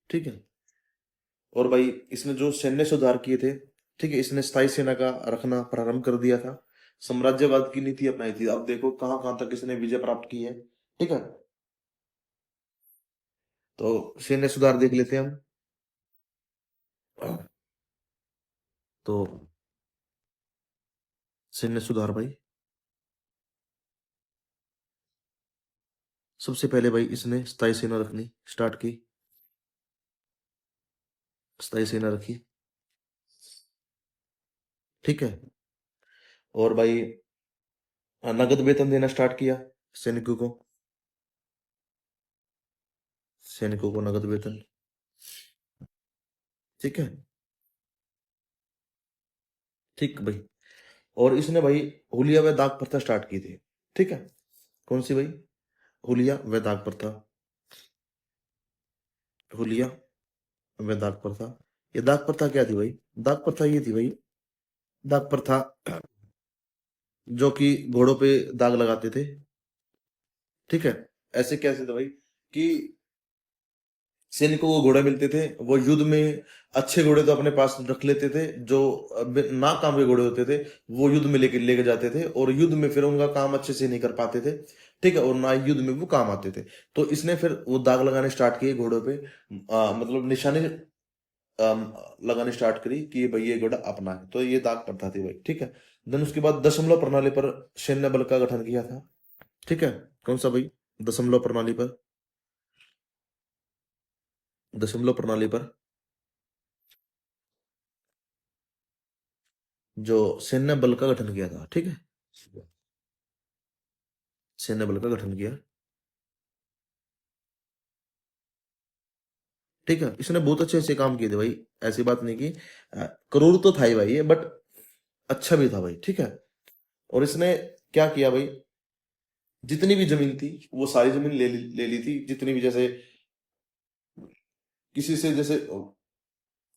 ठीक है, और भाई इसने जो सैन्य सुधार किए थे, ठीक है, इसने स्थायी सेना का रखना प्रारंभ कर दिया था। साम्राज्यवाद की नीति अपनाई थी। अब देखो कहां कहां तक इसने विजय प्राप्त की है। ठीक है, तो सैन्य सुधार देख लेते हैं हम। तो सैन्य सुधार भाई, सबसे पहले भाई इसने स्थायी सेना रखनी स्टार्ट की। स्थायी सेना रखी। ठीक है, और भाई नगद वेतन देना स्टार्ट किया सैनिकों को। सैनिकों को नगद वेतन। ठीक है। ठीक भाई, और इसने भाई हुलिया व दाग प्रथा स्टार्ट की थी। ठीक है, कौन सी भाई? हुलिया व दाग प्रथा। हुलिया व दाग प्रथा। ये दाग प्रथा क्या थी भाई? दाग प्रथा ये थी भाई, दाग प्रथा जो कि घोड़ों पे दाग लगाते थे। ठीक है, ऐसे कैसे थे भाई कि सैनिकों को घोड़े मिलते थे, वो युद्ध में अच्छे घोड़े तो अपने पास रख लेते थे, जो ना काम के घोड़े होते थे वो युद्ध में लेके लेके जाते थे, और युद्ध में फिर उनका काम अच्छे से नहीं कर पाते थे। ठीक है, और ना युद्ध में वो काम आते थे। तो इसने फिर वो दाग लगाने स्टार्ट किए घोड़ों पे। मतलब निशाने लगाने स्टार्ट करी कि भाई ये घोड़ा अपना है। तो ये दाग प्रथा थी भाई। ठीक है, देन उसके बाद दशमलव प्रणाली पर सैन्य बल का गठन किया था। ठीक है, कौन सा भाई? दशमलव प्रणाली पर। दशमलव प्रणाली पर जो सैन्य बल का गठन किया था। ठीक है, सैन्य बल का गठन किया। ठीक है, इसने बहुत अच्छे अच्छे काम किए थे भाई। ऐसी बात नहीं की करोड़ तो था ही भाई ये, बट अच्छा भी था भाई। ठीक है, और इसने क्या किया भाई? जितनी भी जमीन थी वो सारी जमीन ले ली थी। जितनी भी जैसे किसी से जैसे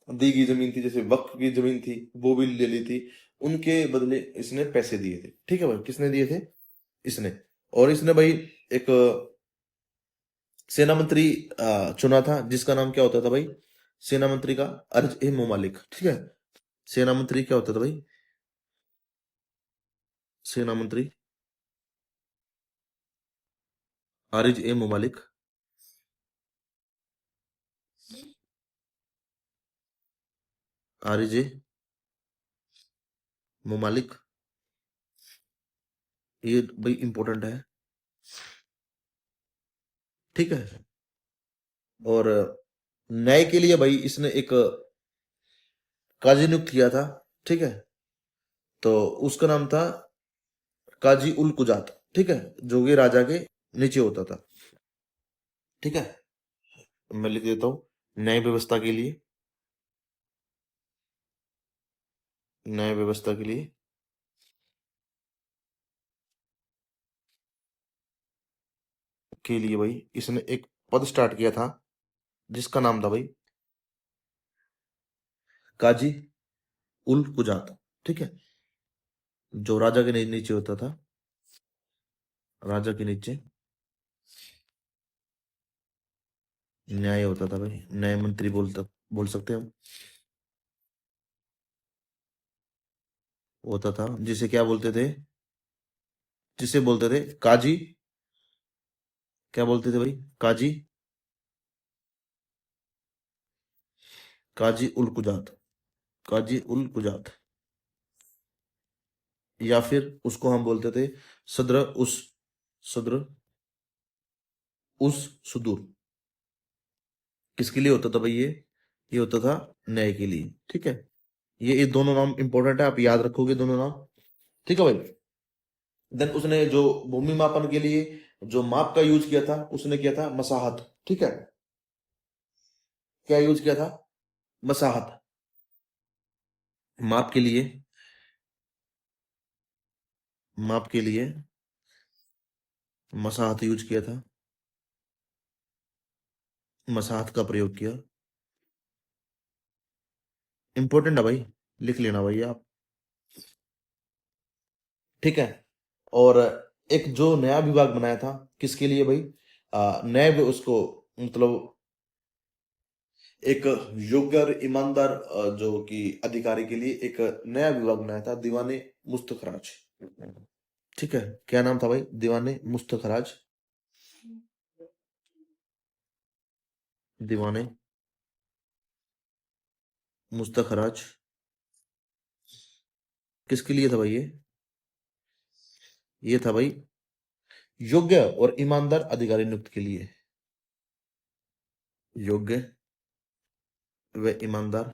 दी गई जमीन थी, जैसे वक्फ की जमीन थी वो भी ले ली थी। उनके बदले इसने पैसे दिए थे। ठीक है भाई, किसने दिए थे? इसने। और इसने भाई एक सेना मंत्री चुना था, जिसका नाम क्या होता था भाई? सेना मंत्री का अर्ज ए ममालिक। ठीक है, सेना मंत्री क्या होता था भाई? सेना मंत्री आरिज ए ममालिक। आरिजे ममालिक, ये भाई इंपॉर्टेंट है। ठीक है। और न्याय के लिए भाई इसने एक काजी नियुक्त किया था। ठीक है। तो उसका नाम था काजी उल कुजात। ठीक है। जो कि राजा के नीचे होता था। ठीक है। मैं लिख देता हूँ न्याय व्यवस्था के लिए, न्याय व्यवस्था के लिए भाई इसने एक पद स्टार्ट किया था जिसका नाम था भाई काजी उल कुजात। ठीक है। जो राजा के नीचे होता था, राजा के नीचे न्याय होता था भाई, न्याय मंत्री बोल सकते हैं हम। होता था जिसे क्या बोलते थे, जिसे बोलते थे काजी, क्या बोलते थे भाई, काजी, काजी उल कुजात, काजी उल कुजात। या फिर उसको हम बोलते थे सद्र उस, सद्र उस सुदूर। किसके लिए होता था भाई ये होता था न्याय के लिए। ठीक है। ये दोनों नाम इंपॉर्टेंट है, आप याद रखोगे दोनों नाम। ठीक है भाई। देन उसने जो भूमि मापन के लिए जो माप का यूज किया था उसने किया था मसाहत। ठीक है। क्या यूज किया था, मसाहत। माप के लिए, माप के लिए मसाहत यूज किया था, मसाहत का प्रयोग किया। इंपॉर्टेंट है भाई, लिख लेना भाई आप। ठीक है। और एक जो नया विभाग बनाया था किसके लिए भाई, नए उसको मतलब एक योग्य और ईमानदार जो कि अधिकारी के लिए एक नया विभाग बनाया था, दीवाने मुस्तखराज। ठीक है। क्या नाम था भाई, दीवाने मुस्तखराज, दीवाने मुस्तखराज। किसके लिए था भाई ये था भाई योग्य और ईमानदार अधिकारी नियुक्त के लिए, योग्य व ईमानदार,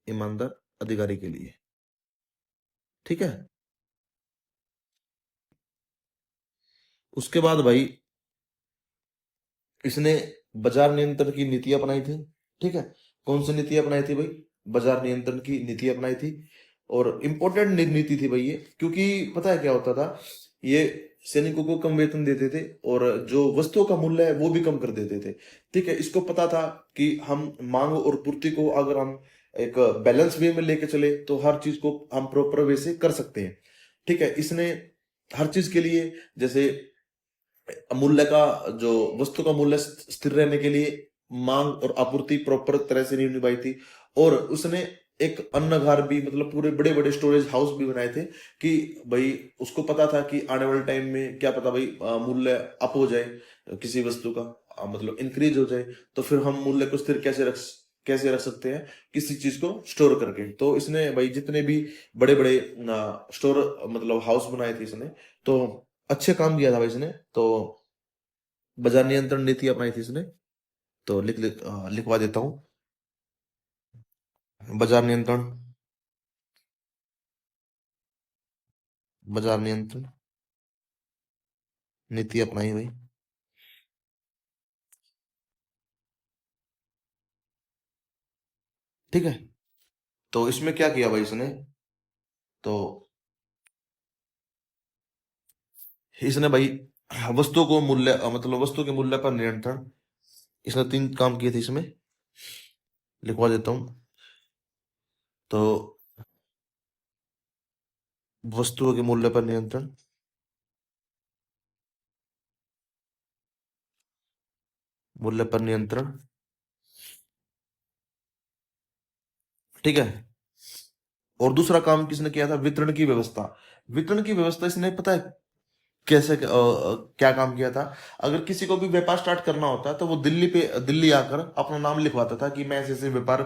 ईमानदार अधिकारी के लिए। ठीक है। उसके बाद भाई इसने बाजार नियंत्रण की नीति अपनाई थी। ठीक है। कौन सी नीति अपनाई थी भाई, बाजार नियंत्रण की नीति अपनाई थी। और इंपॉर्टेंट नीति थी भाई ये, क्योंकि पता है क्या होता था, ये सैनिकों को कम वेतन देते थे और जो वस्तुओं का मूल्य है वो भी कम कर देते थे। ठीक है। इसको पता था कि हम मांग और पूर्ति को अगर हम एक बैलेंस वे में लेके चले तो हर चीज को हम प्रॉपर वे से कर सकते हैं। ठीक है। इसने हर चीज के लिए जैसे मूल्य का जो वस्तु का मूल्य स्थिर रहने के लिए मांग और आपूर्ति प्रॉपर तरह से नहीं निभाई थी। और उसने एक अन्नघार भी, मतलब पूरे बड़े बड़े स्टोरेज हाउस भी बनाए थे कि भाई उसको पता था कि आने वाले टाइम में क्या पता भाई मूल्य अप हो जाए किसी वस्तु का, मतलब इंक्रीज हो जाए, तो फिर हम मूल्य को स्थिर कैसे रख सकते हैं किसी चीज को स्टोर करके। तो इसने भाई जितने भी बड़े बड़े स्टोर मतलब हाउस बनाए थे इसने, तो अच्छे काम किया था भाई इसने। तो बाजार नियंत्रण नीति अपनाई थी इसने। तो लिखवा देता हूँ बाजार नियंत्रण, बाजार नियंत्रण नीति अपनाई भाई। ठीक है। तो इसमें क्या किया भाई इसने, तो इसने भाई वस्तु को मूल्य मतलब वस्तु के मूल्य पर नियंत्रण, इसने 3 काम किए थे इसमें, लिखवा देता हूँ। तो वस्तुओं के मूल्य पर नियंत्रण, मूल्य पर नियंत्रण। ठीक है। और दूसरा काम किसने किया था, वितरण की व्यवस्था। वितरण की व्यवस्था इसने पता है कैसे क्या काम किया था। अगर किसी को भी व्यापार स्टार्ट करना होता है तो वो दिल्ली आकर अपना नाम लिखवाता था कि मैं ऐसे ऐसे व्यापार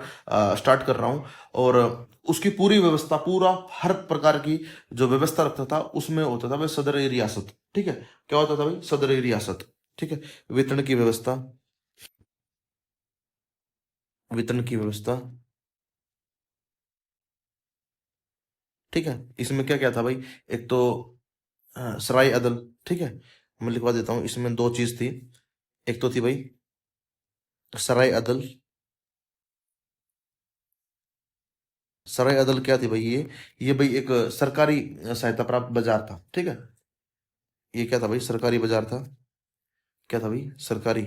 स्टार्ट कर रहा हूँ। और उसकी पूरी व्यवस्था, पूरा हर प्रकार की जो व्यवस्था रखता था उसमें होता था भाई सदर ए रियासत। ठीक है, क्या होता था भाई, सदर ए रियासत। ठीक है, वेतन की व्यवस्था, वेतन की व्यवस्था। ठीक है, इसमें क्या क्या था भाई, एक तो सराय अदल। ठीक है, मैं लिखवा देता हूँ, इसमें दो चीज थी। एक तो थी भाई सराय अदल। सराय अदल क्या थी भाई, ये भाई एक सरकारी सहायता प्राप्त बाजार था। ठीक है, ये क्या था भाई, सरकारी बाजार था। क्या था भाई, सरकारी,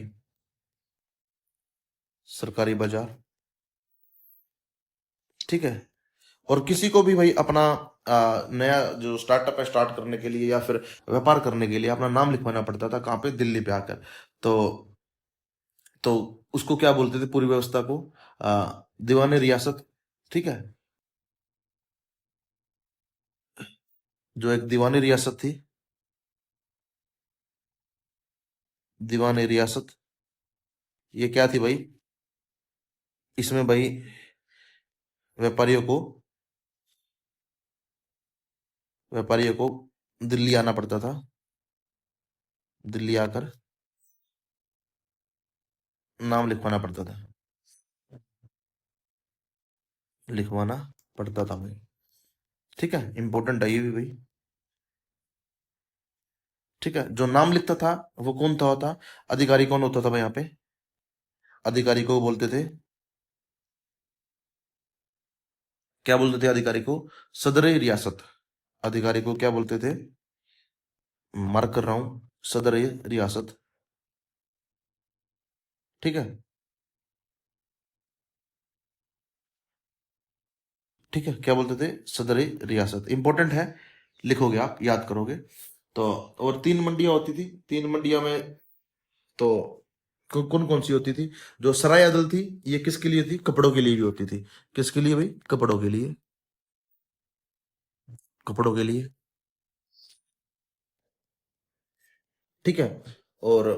सरकारी बाजार। ठीक है, और किसी को भी भाई अपना नया जो स्टार्टअप है स्टार्ट करने के लिए या फिर व्यापार करने के लिए अपना नाम लिखवाना पड़ता था, कहाँ पे, दिल्ली पे आकर। तो तो उसको क्या बोलते थे, पूरी व्यवस्था को दीवाने रियासत। ठीक है, जो एक दीवानी रियासत थी, दीवानी रियासत, ये क्या थी भाई, इसमें भाई व्यापारियों को, व्यापारियों को दिल्ली आना पड़ता था, दिल्ली आकर नाम लिखवाना पड़ता था, लिखवाना पड़ता था भाई। ठीक है, इंपॉर्टेंट है ये भी भाई। ठीक है, जो नाम लिखता था वो कौन था होता, अधिकारी कौन होता था भाई यहाँ पे, अधिकारी को बोलते थे, क्या बोलते थे अधिकारी को, सदर रियासत। अधिकारी को क्या बोलते थे, मार्क कर रहा हूं, सदर रियासत। ठीक है, ठीक है, क्या बोलते थे, सदर रियासत। इंपॉर्टेंट है, लिखोगे आप, याद करोगे। तो और तीन मंडियां होती थी, तीन मंडियां में तो कौन कौन सी होती थी, जो सराय अदल थी, ये किसके लिए थी, कपड़ों के लिए भी होती थी। किसके लिए भाई, कपड़ों के लिए, कपड़ों के लिए। ठीक है, और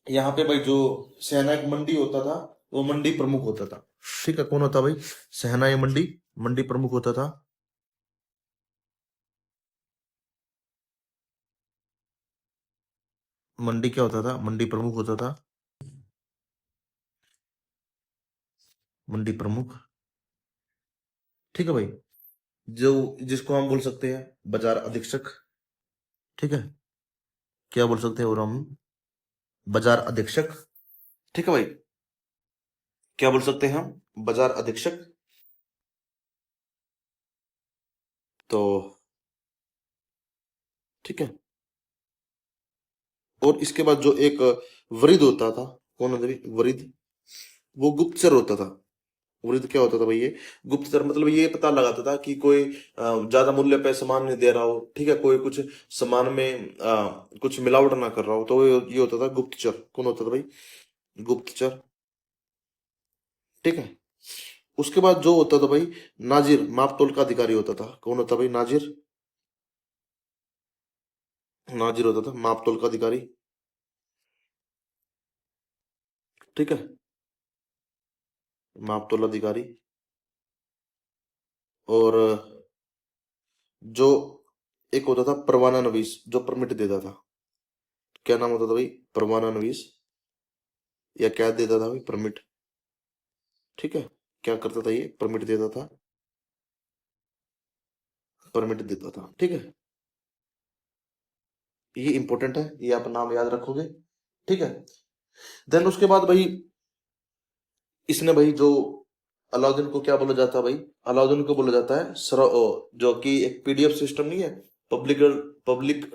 यहाँ पे भाई जो सहनाई मंडी होता था, वो मंडी प्रमुख होता था। ठीक है, कौन होता भाई, सहनाई मंडी, मंडी प्रमुख होता था। मंडी क्या होता था, मंडी प्रमुख होता था, मंडी प्रमुख। ठीक है भाई, जो जिसको हम बोल सकते हैं बाजार अधीक्षक। ठीक है, क्या बोल सकते हैं और हम, बाजार अधीक्षक। ठीक है भाई, क्या बोल सकते हैं हम, बाजार अधीक्षक। तो ठीक है, और इसके बाद जो एक वरिद होता था, कौन होता है वरिद, वो गुप्तचर होता था। वृद्ध क्या होता था भाई, ये गुप्तचर, मतलब ये पता लगाता था कि कोई ज्यादा मूल्य पे सामान नहीं दे रहा हो। ठीक है, कोई कुछ सामान में कुछ मिलावट ना कर रहा हो, तो ये होता था गुप्तचर। कौन होता था भाई, गुप्तचर। ठीक है, उसके बाद जो होता था भाई, नाजिर, मापतोल का अधिकारी होता था। कौन होता भाई, नाजिर, नाजिर होता था मापतोल का अधिकारी। ठीक है, मापतोल अधिकारी। और जो एक होता था परवाना नवीस, जो परमिट देता था। क्या नाम होता था भाई, परवाना नवीस, या क्या देता था भाई, परमिट। ठीक है, क्या करता था, ये परमिट देता था, परमिट देता था। ठीक है, ये इंपॉर्टेंट है, ये आप नाम याद रखोगे। ठीक है, देन उसके बाद भाई, इसने भाई जो अलाउद्दीन को क्या बोला जाता है भाई, अलाउद्दीन को बोला जाता है जो कि एक पीडीएफ सिस्टम नहीं है, पब्लिक पब्लिक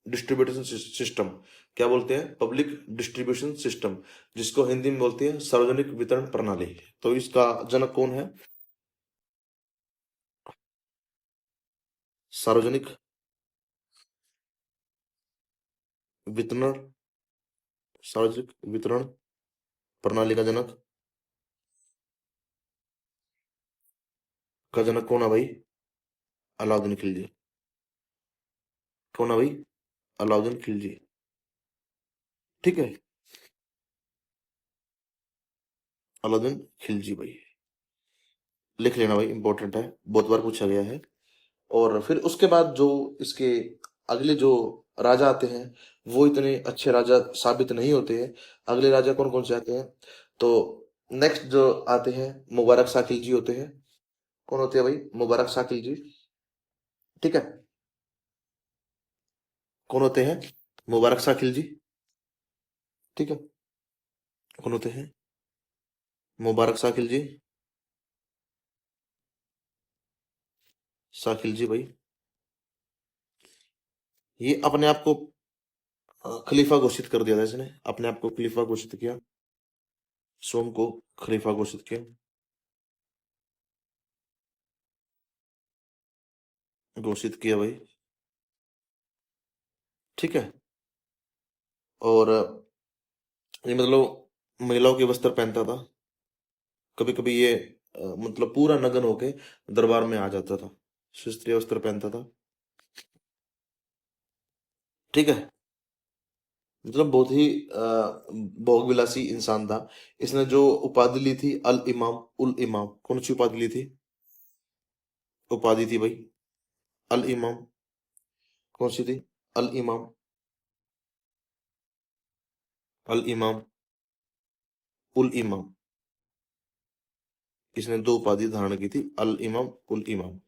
डिस्ट्रीब्यूशन सिस्टम। क्या बोलते हैं, पब्लिक डिस्ट्रीब्यूशन सिस्टम, जिसको हिंदी में बोलते हैं सार्वजनिक वितरण प्रणाली। तो इसका जनक कौन है, सार्वजनिक वितरण, सार्वजनिक वितरण प्रणाली का जनक, का जनक कौन है भाई, अलाउद्दीन खिलजी। कौन है भाई? अलाउद्दीन खिलजी। ठीक है, अलाउद्दीन खिलजी भाई, लिख लेना भाई, इंपॉर्टेंट है, बहुत बार पूछा गया है। और फिर उसके बाद जो इसके अगले जो राजा आते हैं वो इतने अच्छे राजा साबित नहीं होते हैं। अगले राजा कौन कौन से आते हैं? तो नेक्स्ट जो आते हैं मुबारक साकिल जी होते हैं। कौन होते हैं भाई? मुबारक साकिल जी। ठीक है, कौन होते हैं? मुबारक साकिल जी। ठीक है, कौन होते हैं? मुबारक साकिल जी। साकिल जी भाई, ये अपने आप को खलीफा घोषित कर दिया था इसने, अपने आप को खलीफा घोषित किया, सोम को खलीफा घोषित किया, घोषित किया भाई। ठीक है, और ये मतलब महिलाओं के वस्त्र पहनता था। कभी कभी ये मतलब पूरा नग्न होके दरबार में आ जाता था, शास्त्रीय वस्त्र पहनता था। ठीक है, मतलब बहुत ही भोगविलासी इंसान था। इसने जो उपाधि ली थी अल इमाम उल इमाम, कौन सी उपाधि ली थी? उपाधि थी भाई अल इमाम। कौन सी थी? अल इमाम। अल इमाम उल इमाम, इसने दो उपाधि धारण की थी, अल इमाम उल इमाम।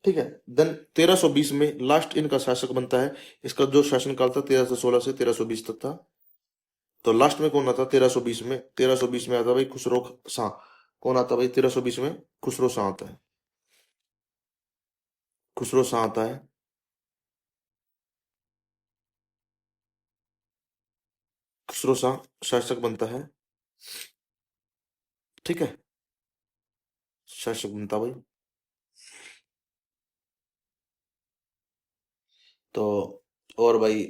ठीक है, देन 1320 में लास्ट इनका शासक बनता है। इसका जो शासनकाल था 1316 से 1320 तक था। तो लास्ट में कौन आता? 1320 में, 1320 में आता भाई खुसरो शाह। कौन आता भाई 1320 में? खुसरो शाह आता है। खुसरो शाह आता है। खुसरो शाह शासक बनता है। ठीक है, शासक बनता भाई। तो और भाई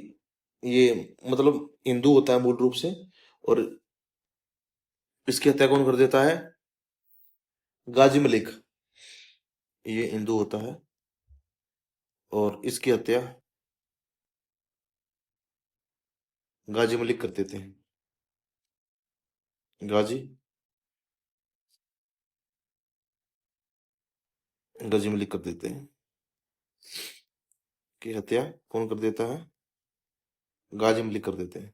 ये मतलब हिंदू होता है मूल रूप से, और इसकी हत्या कौन कर देता है? गाजी मलिक। ये हिंदू होता है और इसकी हत्या गाजी मलिक कर देते हैं। गाजी गाजी मलिक कर देते हैं, की हत्या कौन कर देता है? गाजी मलिक कर देते हैं।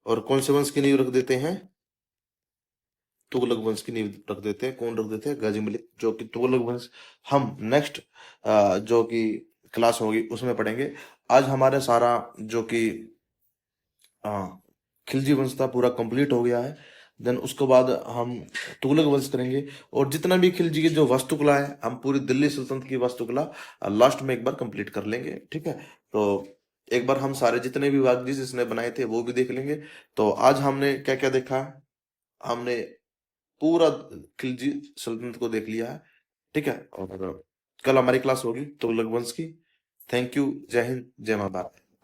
और कौन से वंश की नींव रख देते हैं? तुगलक वंश की नींव रख देते हैं। कौन रख देते हैं? गाजी मलिक, जो कि तुगलक वंश हम नेक्स्ट जो कि क्लास होगी उसमें पढ़ेंगे। आज हमारा सारा जो कि हाँ, खिलजी वंश था पूरा कंप्लीट हो गया है। देन उसके बाद हम तुगलक वंश करेंगे। और जितना भी खिलजी की जो वास्तुकला है हम पूरी दिल्ली सल्तनत की वास्तुकला लास्ट में एक बार कंप्लीट कर लेंगे। ठीक है, तो एक बार हम सारे जितने भी वागजी जिसने बनाए थे वो भी देख लेंगे। तो आज हमने क्या क्या देखा है? हमने पूरा खिलजी सल्तनत को देख लिया है। ठीक है, और कल हमारी क्लास होगी तुगलक वंश की। थैंक यू, जय हिंद, जय माता।